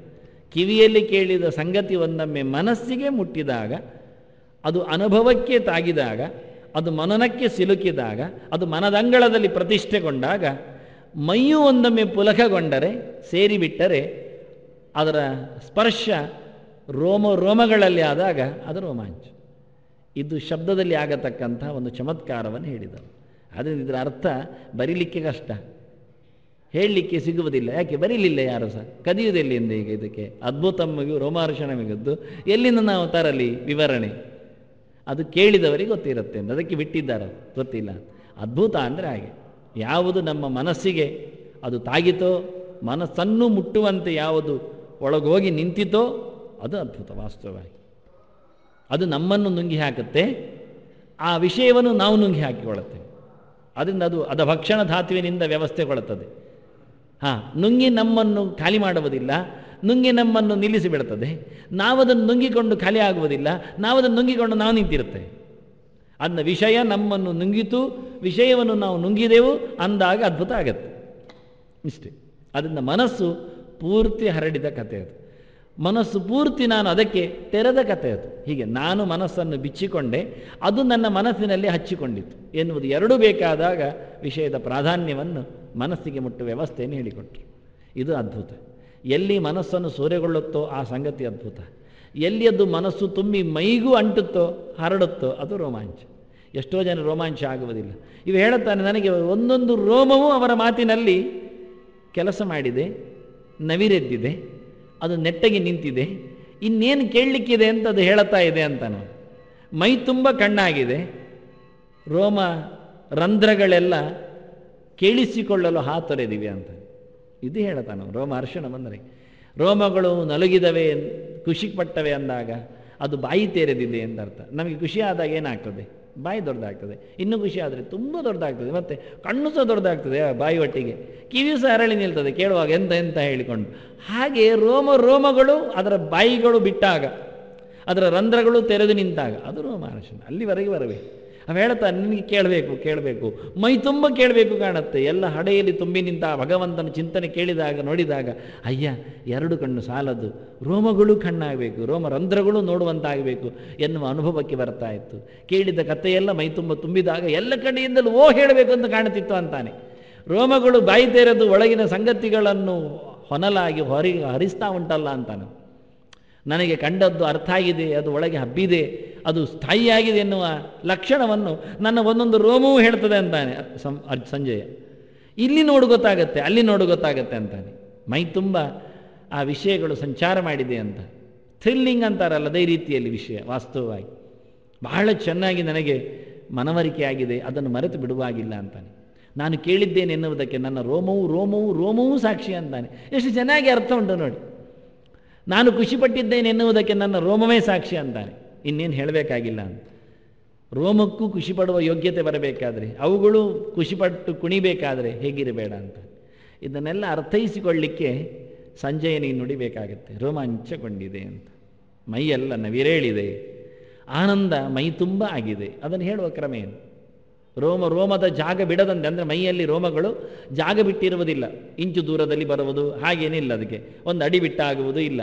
ಕಿವಿಯಲ್ಲಿ ಕೇಳಿದ ಸಂಗತಿ ಒಂದೊಮ್ಮೆ ಮನಸ್ಸಿಗೆ ಮುಟ್ಟಿದಾಗ, ಅದು ಅನುಭವಕ್ಕೆ ತಾಗಿದಾಗ, ಅದು ಮನನಕ್ಕೆ ಸಿಲುಕಿದಾಗ, ಅದು ಮನದಂಗಳದಲ್ಲಿ ಪ್ರತಿಷ್ಠೆಗೊಂಡಾಗ, ಮೈಯು ಒಂದೊಮ್ಮೆ ಪುಲಕಗೊಂಡರೆ, ಸೇರಿಬಿಟ್ಟರೆ, ಅದರ ಸ್ಪರ್ಶ ರೋಮಗಳಲ್ಲಿ ಆದಾಗ ಅದು ರೋಮಾಂಚ. ಇದು ಶಬ್ದದಲ್ಲಿ ಆಗತಕ್ಕಂಥ ಒಂದು ಚಮತ್ಕಾರವನ್ನು ಹೇಳಿದರು. ಆದ್ದರಿಂದ ಇದರ ಅರ್ಥ ಬರೀಲಿಕ್ಕೆ ಕಷ್ಟ, ಹೇಳಲಿಕ್ಕೆ ಸಿಗುವುದಿಲ್ಲ. ಯಾಕೆ ಬರೀಲಿಲ್ಲ ಯಾರು ಸಹ, ಕದಿಯುವುದೆಲ್ಲಿಂದ ಈಗ ಇದಕ್ಕೆ ಅದ್ಭುತಮ್ಮಿಗೂ ರೋಮಾರ್ಷಣಮಿಗದ್ದು ಎಲ್ಲಿಂದ ನಾವು ತರಲಿ ವಿವರಣೆ? ಅದು ಕೇಳಿದವರಿಗೆ ಗೊತ್ತಿರುತ್ತೆ ಅಂತ, ಅದಕ್ಕೆ ಬಿಟ್ಟಿದ್ದಾರೆ, ಗೊತ್ತಿಲ್ಲ. ಅದ್ಭುತ ಅಂದರೆ ಹಾಗೆ, ಯಾವುದು ನಮ್ಮ ಮನಸ್ಸಿಗೆ ಅದು ತಾಗಿತೋ, ಮನಸ್ಸನ್ನು ಮುಟ್ಟುವಂತೆ ಯಾವುದು ಒಳಗೋಗಿ ನಿಂತಿತೋ ಅದು ಅದ್ಭುತ ವಾಸ್ತವವಾಗಿ. ಅದು ನಮ್ಮನ್ನು ನುಂಗಿ ಹಾಕುತ್ತೆ, ಆ ವಿಷಯವನ್ನು ನಾವು ನುಂಗಿ ಹಾಕಿಕೊಳ್ಳುತ್ತೇವೆ. ಅದರಿಂದ ಅದು ಭಕ್ಷಣ ಧಾತುವಿನಿಂದ ವ್ಯವಸ್ಥೆಗೊಳ್ಳುತ್ತದೆ. ನುಂಗಿ ನಮ್ಮನ್ನು ಖಾಲಿ ಮಾಡುವುದಿಲ್ಲ, ನುಂಗಿ ನಮ್ಮನ್ನು ನಿಲ್ಲಿಸಿಬಿಡುತ್ತದೆ. ನಾವದನ್ನು ನುಂಗಿಕೊಂಡು ಖಾಲಿ ಆಗುವುದಿಲ್ಲ, ನಾವದನ್ನು ನುಂಗಿಕೊಂಡು ನಾವು ನಿಂತಿರುತ್ತೇವೆ. ಅದನ್ನ ವಿಷಯ ನಮ್ಮನ್ನು ನುಂಗಿತು, ವಿಷಯವನ್ನು ನಾವು ನುಂಗಿದೆವು ಅಂದಾಗ ಅದ್ಭುತ ಆಗತ್ತೆ. ಇಷ್ಟೇ. ಅದರಿಂದ ಮನಸ್ಸು ಪೂರ್ತಿ ಹರಡಿದ ಕಥೆ ಅದು. ಮನಸ್ಸು ಪೂರ್ತಿ ನಾನು ಅದಕ್ಕೆ ತೆರೆದ ಕಥೆ ಅದು. ಹೀಗೆ ನಾನು ಮನಸ್ಸನ್ನು ಬಿಚ್ಚಿಕೊಂಡೆ, ಅದು ನನ್ನ ಮನಸ್ಸಿನಲ್ಲಿ ಹಚ್ಚಿಕೊಂಡಿತು ಎನ್ನುವುದು ಎರಡೂ ಬೇಕಾದಾಗ ವಿಷಯದ ಪ್ರಾಧಾನ್ಯವನ್ನು ಮನಸ್ಸಿಗೆ ಮುಟ್ಟುವ ವ್ಯವಸ್ಥೆಯನ್ನು ಹೇಳಿಕೊಟ್ರು. ಇದು ಅದ್ಭುತ. ಎಲ್ಲಿ ಮನಸ್ಸನ್ನು ಸೂರೆಗೊಳ್ಳುತ್ತೋ ಆ ಸಂಗತಿ ಅದ್ಭುತ. ಎಲ್ಲಿ ಅದು ಮನಸ್ಸು ತುಂಬಿ ಮೈಗೂ ಅಂಟುತ್ತೋ ಹರಡುತ್ತೋ ಅದು ರೋಮಾಂಚ. ಎಷ್ಟೋ ಜನ ರೋಮಾಂಚ ಆಗುವುದಿಲ್ಲ. ಇವು ಹೇಳುತ್ತಾನೆ, ನನಗೆ ಒಂದೊಂದು ರೋಮವೂ ಅವರ ಮಾತಿನಲ್ಲಿ ಕೆಲಸ ಮಾಡಿದೆ, ನವಿರೆದ್ದಿದೆ, ಅದು ನೆಟ್ಟಗೆ ನಿಂತಿದೆ, ಇನ್ನೇನು ಕೇಳಲಿಕ್ಕಿದೆ ಅಂತ ಅದು ಹೇಳುತ್ತಾ ಇದೆ ಅಂತಾನು. ಮೈ ತುಂಬ ಕಣ್ಣಾಗಿದೆ, ರೋಮ ರಂಧ್ರಗಳೆಲ್ಲ ಕೇಳಿಸಿಕೊಳ್ಳಲು ಹಾತೊರೆದಿವೆ ಅಂತ ಇದು ಹೇಳ್ತಾನೆ. ರೋಮ ಹರ್ಷಣ ಬಂದರೆ ರೋಮಗಳು ನಲುಗಿದವೆ, ಖುಷಿ ಪಟ್ಟವೆ ಅಂದಾಗ ಅದು ಬಾಯಿ ತೆರೆದಿದೆ ಅಂತ ಅರ್ಥ. ನಮಗೆ ಖುಷಿ ಆದಾಗ ಏನಾಗ್ತದೆ? ಬಾಯಿ ದೊಡ್ಡದಾಗ್ತದೆ. ಇನ್ನೂ ಖುಷಿ ಆದರೆ ತುಂಬ ದೊಡ್ಡದಾಗ್ತದೆ, ಮತ್ತು ಕಣ್ಣು ಸಹ ದೊಡ್ಡದಾಗ್ತದೆ ಬಾಯಿ ಒಟ್ಟಿಗೆ, ಕಿವಿಯೂ ಸಹ ಅರಳಿ ನಿಲ್ತದೆ ಕೇಳುವಾಗ ಎಂತ ಎಂತ ಹೇಳಿಕೊಂಡು. ಹಾಗೆ ರೋಮಗಳು ಅದರ ಬಾಯಿಗಳು ಬಿಟ್ಟಾಗ, ಅದರ ರಂಧ್ರಗಳು ತೆರೆದು ನಿಂತಾಗ ಅದು ರೋಮಹರ್ಷಣ. ಅಲ್ಲಿವರೆಗೆ ಬರಬೇಕು. ಅವು ಹೇಳ್ತಾ ನಿನಗೆ ಕೇಳಬೇಕು, ಮೈ ತುಂಬ ಕೇಳಬೇಕು ಕಾಣುತ್ತೆ. ಎಲ್ಲ ಹಡೆಯಲ್ಲಿ ತುಂಬಿ ನಿಂತ ಭಗವಂತನ ಚಿಂತನೆ ಕೇಳಿದಾಗ ನೋಡಿದಾಗ ಅಯ್ಯ ಎರಡು ಕಣ್ಣು ಸಾಲದು, ರೋಮಗಳು ಕಣ್ಣಾಗಬೇಕು, ರೋಮ ರಂಧ್ರಗಳು ನೋಡುವಂತಾಗಬೇಕು ಎನ್ನುವ ಅನುಭವಕ್ಕೆ ಬರ್ತಾ ಇತ್ತು. ಕೇಳಿದ ಕಥೆಯೆಲ್ಲ ಮೈ ತುಂಬ ತುಂಬಿದಾಗ ಎಲ್ಲ ಕಡೆಯಿಂದಲೂ ಹೇಳಬೇಕು ಅಂತ ಕಾಣುತ್ತಿತ್ತು ಅಂತಾನೆ. ರೋಮಗಳು ಬಾಯಿ ತೆರೆದು ಒಳಗಿನ ಸಂಗತಿಗಳನ್ನು ಹೊನಲಾಗಿ ಹೊರಗೆ ಹರಿಸ್ತಾ ಉಂಟಲ್ಲ ಅಂತಾನೆ. ನನಗೆ ಕಂಡದ್ದು ಅರ್ಥ ಆಗಿದೆ, ಅದು ಒಳಗೆ ಹಬ್ಬಿದೆ, ಅದು ಸ್ಥಾಯಿಯಾಗಿದೆ ಎನ್ನುವ ಲಕ್ಷಣವನ್ನು ನನ್ನ ಒಂದೊಂದು ರೋಮವೂ ಹೇಳ್ತದೆ ಅಂತಾನೆ ಸಂಜಯ. ಇಲ್ಲಿ ನೋಡು ಗೊತ್ತಾಗತ್ತೆ, ಅಲ್ಲಿ ನೋಡು ಗೊತ್ತಾಗತ್ತೆ ಅಂತಾನೆ. ಮೈ ತುಂಬ ಆ ವಿಷಯಗಳು ಸಂಚಾರ ಮಾಡಿದೆ ಅಂತ. ಥ್ರಿಲ್ಲಿಂಗ್ ಅಂತಾರಲ್ಲ, ಅದೇ ರೀತಿಯಲ್ಲಿ ವಿಷಯ ವಾಸ್ತವವಾಗಿ ಬಹಳ ಚೆನ್ನಾಗಿ ನನಗೆ ಮನವರಿಕೆ ಆಗಿದೆ, ಅದನ್ನು ಮರೆತು ಬಿಡುವಾಗಿಲ್ಲ ಅಂತಾನೆ. ನಾನು ಕೇಳಿದ್ದೇನೆ ಎನ್ನುವುದಕ್ಕೆ ನನ್ನ ರೋಮವೂ ಸಾಕ್ಷಿ ಅಂತಾನೆ. ಎಷ್ಟು ಚೆನ್ನಾಗಿ ಅರ್ಥ ಉಂಟು ನೋಡಿ. ನಾನು ಖುಷಿಪಟ್ಟಿದ್ದೇನೆ ಎನ್ನುವುದಕ್ಕೆ ನನ್ನ ರೋಮವೇ ಸಾಕ್ಷಿ ಅಂತಾನೆ. ಇನ್ನೇನು ಹೇಳಬೇಕಾಗಿಲ್ಲ ಅಂತ. ರೋಮಕ್ಕೂ ಖುಷಿಪಡುವ ಯೋಗ್ಯತೆ ಬರಬೇಕಾದ್ರೆ, ಅವುಗಳು ಖುಷಿಪಟ್ಟು ಕುಣಿಬೇಕಾದ್ರೆ ಹೇಗಿರಬೇಡ ಅಂತ. ಇದನ್ನೆಲ್ಲ ಅರ್ಥೈಸಿಕೊಳ್ಳಿಕ್ಕೆ ಸಂಜಯನಿಗೆ ನುಡಿಬೇಕಾಗತ್ತೆ. ರೋಮಾಂಚಗೊಂಡಿದೆ ಅಂತ, ಮೈಯೆಲ್ಲ ನವಿರೇಳಿದೆ, ಆನಂದ ಮೈ ತುಂಬ ಆಗಿದೆ. ಅದನ್ನು ಹೇಳುವ ಕ್ರಮ ಏನು? ರೋಮದ ಜಾಗ ಬಿಡದಂತೆ, ಅಂದರೆ ಮೈಯಲ್ಲಿ ರೋಮಗಳು ಜಾಗ ಬಿಟ್ಟಿರುವುದಿಲ್ಲ, ಇಂಚು ದೂರದಲ್ಲಿ ಬರುವುದು ಹಾಗೇನಿಲ್ಲ, ಅದಕ್ಕೆ ಒಂದು ಅಡಿ ಬಿಟ್ಟಾಗುವುದು ಇಲ್ಲ.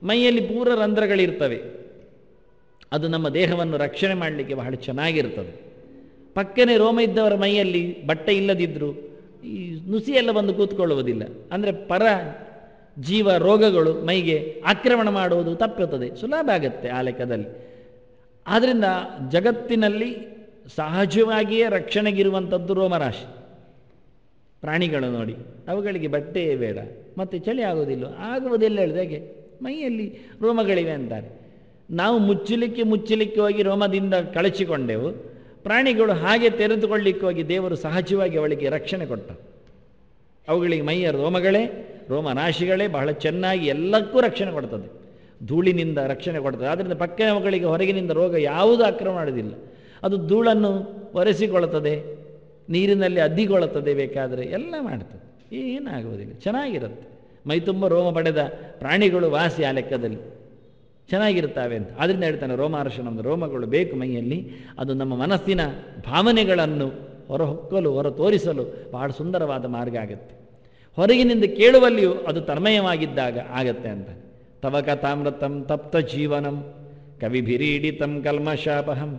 ಮೈಯಲ್ಲಿ ಪೂರ ರಂಧ್ರಗಳಿರ್ತವೆ. ಅದು ನಮ್ಮ ದೇಹವನ್ನು ರಕ್ಷಣೆ ಮಾಡಲಿಕ್ಕೆ ಬಹಳ ಚೆನ್ನಾಗಿರ್ತದೆ. ಪಕ್ಕನೆ ರೋಮ ಇದ್ದವರ ಮೈಯಲ್ಲಿ ಬಟ್ಟೆ ಇಲ್ಲದಿದ್ದರೂ ಈ ನುಸಿಯೆಲ್ಲ ಬಂದು ಕೂತ್ಕೊಳ್ಳುವುದಿಲ್ಲ. ಅಂದರೆ ಪರ ಜೀವ ರೋಗಗಳು ಮೈಗೆ ಆಕ್ರಮಣ ಮಾಡುವುದು ತಪ್ಪುತ್ತದೆ, ಸುಲಭ ಆಗತ್ತೆ ಆ ಲೆಕ್ಕದಲ್ಲಿ. ಆದ್ದರಿಂದ ಜಗತ್ತಿನಲ್ಲಿ ಸಹಜವಾಗಿಯೇ ರಕ್ಷಣೆಗಿರುವಂಥದ್ದು ರೋಮರಾಶಿ. ಪ್ರಾಣಿಗಳು ನೋಡಿ, ಅವುಗಳಿಗೆ ಬಟ್ಟೆಯೇ ಬೇಡ, ಮತ್ತು ಚಳಿ ಆಗೋದಿಲ್ಲ. ಆಗುವುದೆಲ್ಲ ಹೇಳಿದೆ ಹೇಗೆ? ಮೈಯಲ್ಲಿ ರೋಮಗಳಿವೆ ಅಂತಾರೆ. ನಾವು ಮುಚ್ಚಲಿಕ್ಕೆ ಹೋಗಿ ರೋಮದಿಂದ ಕಳಚಿಕೊಂಡೆವು. ಪ್ರಾಣಿಗಳು ಹಾಗೆ ತೆರೆದುಕೊಳ್ಳಿಕ್ಕೆ ಹೋಗಿ ದೇವರು ಸಹಜವಾಗಿ ಅವಳಿಗೆ ರಕ್ಷಣೆ ಕೊಟ್ಟ. ಅವುಗಳಿಗೆ ಮೈಯ ರೋಮರಾಶಿಗಳೇ ಬಹಳ ಚೆನ್ನಾಗಿ ಎಲ್ಲಕ್ಕೂ ರಕ್ಷಣೆ ಕೊಡ್ತದೆ. ಧೂಳಿನಿಂದ ರಕ್ಷಣೆ ಕೊಡ್ತದೆ. ಆದ್ದರಿಂದ ಪಕ್ಕನೆ ಅವುಗಳಿಗೆ ಹೊರಗಿನಿಂದ ರೋಗ ಯಾವುದೂ ಆಕ್ರಮಣ ಮಾಡೋದಿಲ್ಲ. ಅದು ಧೂಳನ್ನು ಒರೆಸಿಕೊಳ್ಳುತ್ತದೆ, ನೀರಿನಲ್ಲಿ ಅದ್ದಿಕೊಳ್ಳುತ್ತದೆ, ಬೇಕಾದರೆ ಎಲ್ಲ ಮಾಡ್ತದೆ, ಏನಾಗುವುದಿಲ್ಲ, ಚೆನ್ನಾಗಿರುತ್ತೆ. ಮೈ ತುಂಬ ರೋಮ ಪಡೆದ ಪ್ರಾಣಿಗಳು ವಾಸಿ ಆ ಲೆಕ್ಕದಲ್ಲಿ ಚೆನ್ನಾಗಿರ್ತವೆ ಅಂತ. ಆದ್ದರಿಂದ ಹೇಳ್ತಾನೆ ರೋಮಹರ್ಷಣ, ನಮ್ಮದು ರೋಮಗಳು ಬೇಕು ಮೈಯಲ್ಲಿ. ಅದು ನಮ್ಮ ಮನಸ್ಸಿನ ಭಾವನೆಗಳನ್ನು ಹೊರ ತೋರಿಸಲು ಬಹಳ ಸುಂದರವಾದ ಮಾರ್ಗ ಆಗುತ್ತೆ. ಹೊರಗಿನಿಂದ ಕೇಳುವಲ್ಲಿಯೂ ಅದು ತನ್ಮಯವಾಗಿದ್ದಾಗ ಆಗತ್ತೆ ಅಂತ. ತವ ಕಥಾಮೃತಂ ತಪ್ತ ಜೀವನಂ ಕವಿಭಿರೀಡಿತಂ ಕಲ್ಮಶಾಪಹಂ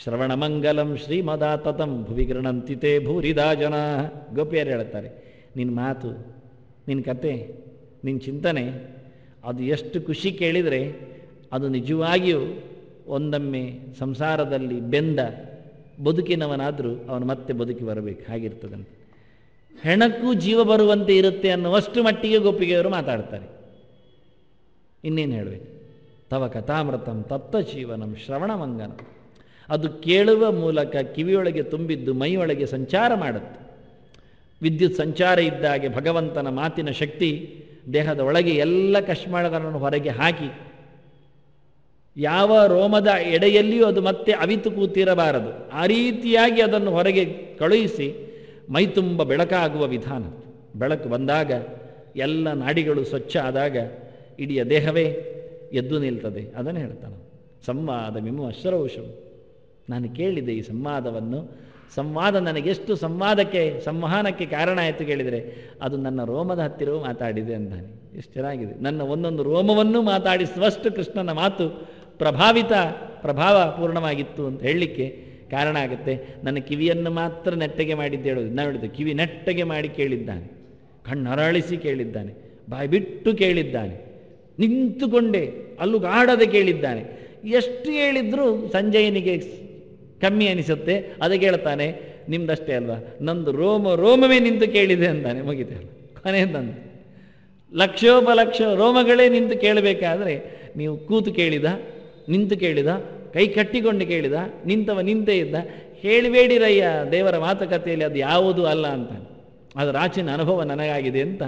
ಶ್ರವಣಮಂಗಲಂ ಶ್ರೀಮದಾತತಂ ಭುವಿ ಗೃಣಂತಿತೆ ಭೂರಿದಾ ಜನ. ಗೋಪಿಯರು ಹೇಳ್ತಾರೆ, ನಿನ್ನ ಮಾತು, ನಿನ್ನ ಕತೆ, ನಿನ್ನ ಚಿಂತನೆ ಅದು ಎಷ್ಟು ಖುಷಿ ಕೇಳಿದರೆ ಅದು ನಿಜವಾಗಿಯೂ ಒಂದೊಮ್ಮೆ ಸಂಸಾರದಲ್ಲಿ ಬೆಂದ ಬದುಕಿನವನಾದರೂ ಅವನು ಮತ್ತೆ ಬದುಕಿ ಬರಬೇಕು, ಹಾಗಿರ್ತದಂತೆ. ಹೆಣಕ್ಕೂ ಜೀವ ಬರುವಂತೆ ಇರುತ್ತೆ ಅನ್ನುವಷ್ಟು ಮಟ್ಟಿಗೆ ಗೋಪಿಗೆಯವರು ಮಾತಾಡ್ತಾರೆ. ಇನ್ನೇನು ಹೇಳಬೇಕು? ತವ ಕಥಾಮೃತಂ ತಪ್ತ ಜೀವನಂ ಶ್ರವಣಮಂಗಲಂ. ಅದು ಕೇಳುವ ಮೂಲಕ ಕಿವಿಯೊಳಗೆ ತುಂಬಿದ್ದು ಮೈಯೊಳಗೆ ಸಂಚಾರ ಮಾಡುತ್ತೆ. ವಿದ್ಯುತ್ ಸಂಚಾರ ಇದ್ದಾಗೆ ಭಗವಂತನ ಮಾತಿನ ಶಕ್ತಿ ದೇಹದ ಒಳಗೆ ಎಲ್ಲ ಕಶ್ಮಳಗಳನ್ನು ಹೊರಗೆ ಹಾಕಿ, ಯಾವ ರೋಮದ ಎಡೆಯಲ್ಲಿಯೂ ಅದು ಮತ್ತೆ ಅವಿತು ಕೂತಿರಬಾರದು, ಆ ರೀತಿಯಾಗಿ ಅದನ್ನು ಹೊರಗೆ ಕಳುಹಿಸಿ ಮೈ ತುಂಬ ಬೆಳಕಾಗುವ ವಿಧಾನ. ಬೆಳಕು ಬಂದಾಗ ಎಲ್ಲ ನಾಡಿಗಳು ಸ್ವಚ್ಛ ಆದಾಗ ಇಡೀ ದೇಹವೇ ಎದ್ದು ನಿಲ್ತದೆ. ಅದನ್ನು ಹೇಳ್ತಾನೆ, ಸಂವಾದ ಮಿಮು ಅಶ್ರೌಷಂ. ನಾನು ಕೇಳಿದೆ ಈ ಸಂವಾದವನ್ನು. ಸಂವಾದ ನನಗೆಷ್ಟು ಸಂವಹನಕ್ಕೆ ಕಾರಣ ಆಯಿತು ಕೇಳಿದರೆ, ಅದು ನನ್ನ ರೋಮದ ಹತ್ತಿರವೂ ಮಾತಾಡಿದೆ ಅಂತಾನೆ. ಎಷ್ಟು ಚೆನ್ನಾಗಿದೆ. ನನ್ನ ಒಂದೊಂದು ರೋಮವನ್ನು ಮಾತಾಡಿಸುವಷ್ಟು ಕೃಷ್ಣನ ಮಾತು ಪ್ರಭಾವ ಪೂರ್ಣವಾಗಿತ್ತು ಅಂತ ಹೇಳಲಿಕ್ಕೆ ಕಾರಣ ಆಗುತ್ತೆ. ನನ್ನ ಕಿವಿಯನ್ನು ಮಾತ್ರ ನೆಟ್ಟಗೆ ಮಾಡಿದ್ದು ಹೇಳೋದು. ನಾವು ಹೇಳಿದ್ದು ಕಿವಿ ನೆಟ್ಟಗೆ ಮಾಡಿ ಕೇಳಿದ್ದಾನೆ, ಕಣ್ಣರಳಿಸಿ ಕೇಳಿದ್ದಾನೆ, ಬಾಯಿ ಬಿಟ್ಟು ಕೇಳಿದ್ದಾನೆ, ನಿಂತುಕೊಂಡೇ ಅಲ್ಲುಗಾಡದೆ ಕೇಳಿದ್ದಾನೆ. ಎಷ್ಟು ಹೇಳಿದ್ರೂ ಸಂಜಯನಿಗೆ ಕಮ್ಮಿ ಅನಿಸುತ್ತೆ. ಅದಕ್ಕೆ ಹೇಳ್ತಾನೆ, ನಿಮ್ದಷ್ಟೇ ಅಲ್ವಾ, ನಂದು ರೋಮವೇ ನಿಂತು ಕೇಳಿದೆ ಅಂತಾನೆ. ಮುಗಿತೆ ಅಲ್ಲ, ಕೊನೆಯದಂದು ಲಕ್ಷೋಪಲಕ್ಷ ರೋಮಗಳೇ ನಿಂತು ಕೇಳಬೇಕಾದ್ರೆ ನೀವು ಕೂತು ಕೇಳಿದ, ನಿಂತು ಕೇಳಿದ, ಕೈ ಕಟ್ಟಿಕೊಂಡು ಕೇಳಿದ, ನಿಂತೇ ಇದ್ದ, ಹೇಳಿಬೇಡಿರಯ್ಯ ದೇವರ ಮಾತುಕತೆಯಲ್ಲಿ ಅದು ಯಾವುದೂ ಅಲ್ಲ ಅಂತಾನೆ. ಅದರ ಆಚಿನ ಅನುಭವ ನನಗಾಗಿದೆ ಅಂತ.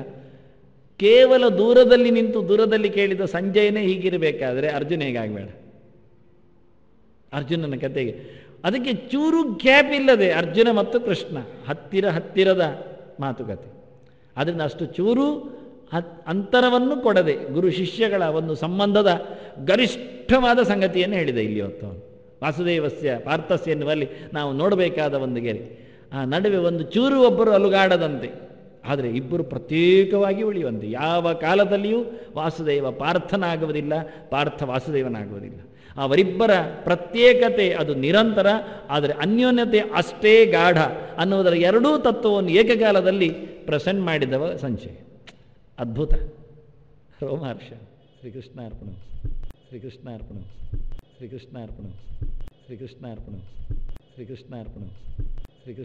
ಕೇವಲ ದೂರದಲ್ಲಿ ನಿಂತು ದೂರದಲ್ಲಿ ಕೇಳಿದ ಸಂಜಯನೇ ಹೀಗಿರಬೇಕಾದ್ರೆ ಅರ್ಜುನ ಹೇಗಾಗಬೇಡ. ಅರ್ಜುನನ ಕತೆಗೆ ಅದಕ್ಕೆ ಚೂರು ಗ್ಯಾಪ್ ಇಲ್ಲದೆ ಅರ್ಜುನ ಮತ್ತು ಕೃಷ್ಣ ಹತ್ತಿರದ ಮಾತುಕತೆ. ಅದರಿಂದ ಅಷ್ಟು ಚೂರು ಅಂತರವನ್ನು ಕೊಡದೆ ಗುರು ಶಿಷ್ಯಗಳ ಒಂದು ಸಂಬಂಧದ ಗರಿಷ್ಠವಾದ ಸಂಗತಿಯನ್ನು ಹೇಳಿದೆ ಇಲ್ಲಿ ಹೊತ್ತು. ವಾಸುದೇವಸ್ಯ ಪಾರ್ಥಸ್ಯ ಎನ್ನುವಲ್ಲಿ ನಾವು ನೋಡಬೇಕಾದ ಒಂದು ಗೆರೆ. ಆ ನಡುವೆ ಒಂದು ಚೂರು ಒಬ್ಬರು ಅಲುಗಾಡದಂತೆ, ಆದರೆ ಇಬ್ಬರು ಪ್ರತ್ಯೇಕವಾಗಿ ಉಳಿಯುವಂತೆ. ಯಾವ ಕಾಲದಲ್ಲಿಯೂ ವಾಸುದೇವ ಪಾರ್ಥನಾಗುವುದಿಲ್ಲ, ಪಾರ್ಥ ವಾಸುದೇವನಾಗುವುದಿಲ್ಲ. ಅವರಿಬ್ಬರ ಪ್ರತ್ಯೇಕತೆ ಅದು ನಿರಂತರ, ಆದರೆ ಅನ್ಯೋನ್ಯತೆ ಅಷ್ಟೇ ಗಾಢ ಅನ್ನುವುದರ ಎರಡೂ ತತ್ವವನ್ನು ಏಕಕಾಲದಲ್ಲಿ ಪ್ರೆಸೆಂಟ್ ಮಾಡಿದವ ಸಂಜಯ್. ಅದ್ಭುತ. ರೋಮಹರ್ಷ. ಶ್ರೀಕೃಷ್ಣಾರ್ಪಣ. ಶ್ರೀಕೃಷ್ಣಾರ್ಪಣ. ಶ್ರೀಕೃಷ್ಣಾರ್ಪಣ. ಶ್ರೀಕೃಷ್ಣಾರ್ಪಣ. ಶ್ರೀಕೃಷ್ಣಾರ್ಪಣ. ಶ್ರೀಕೃಷ್ಣ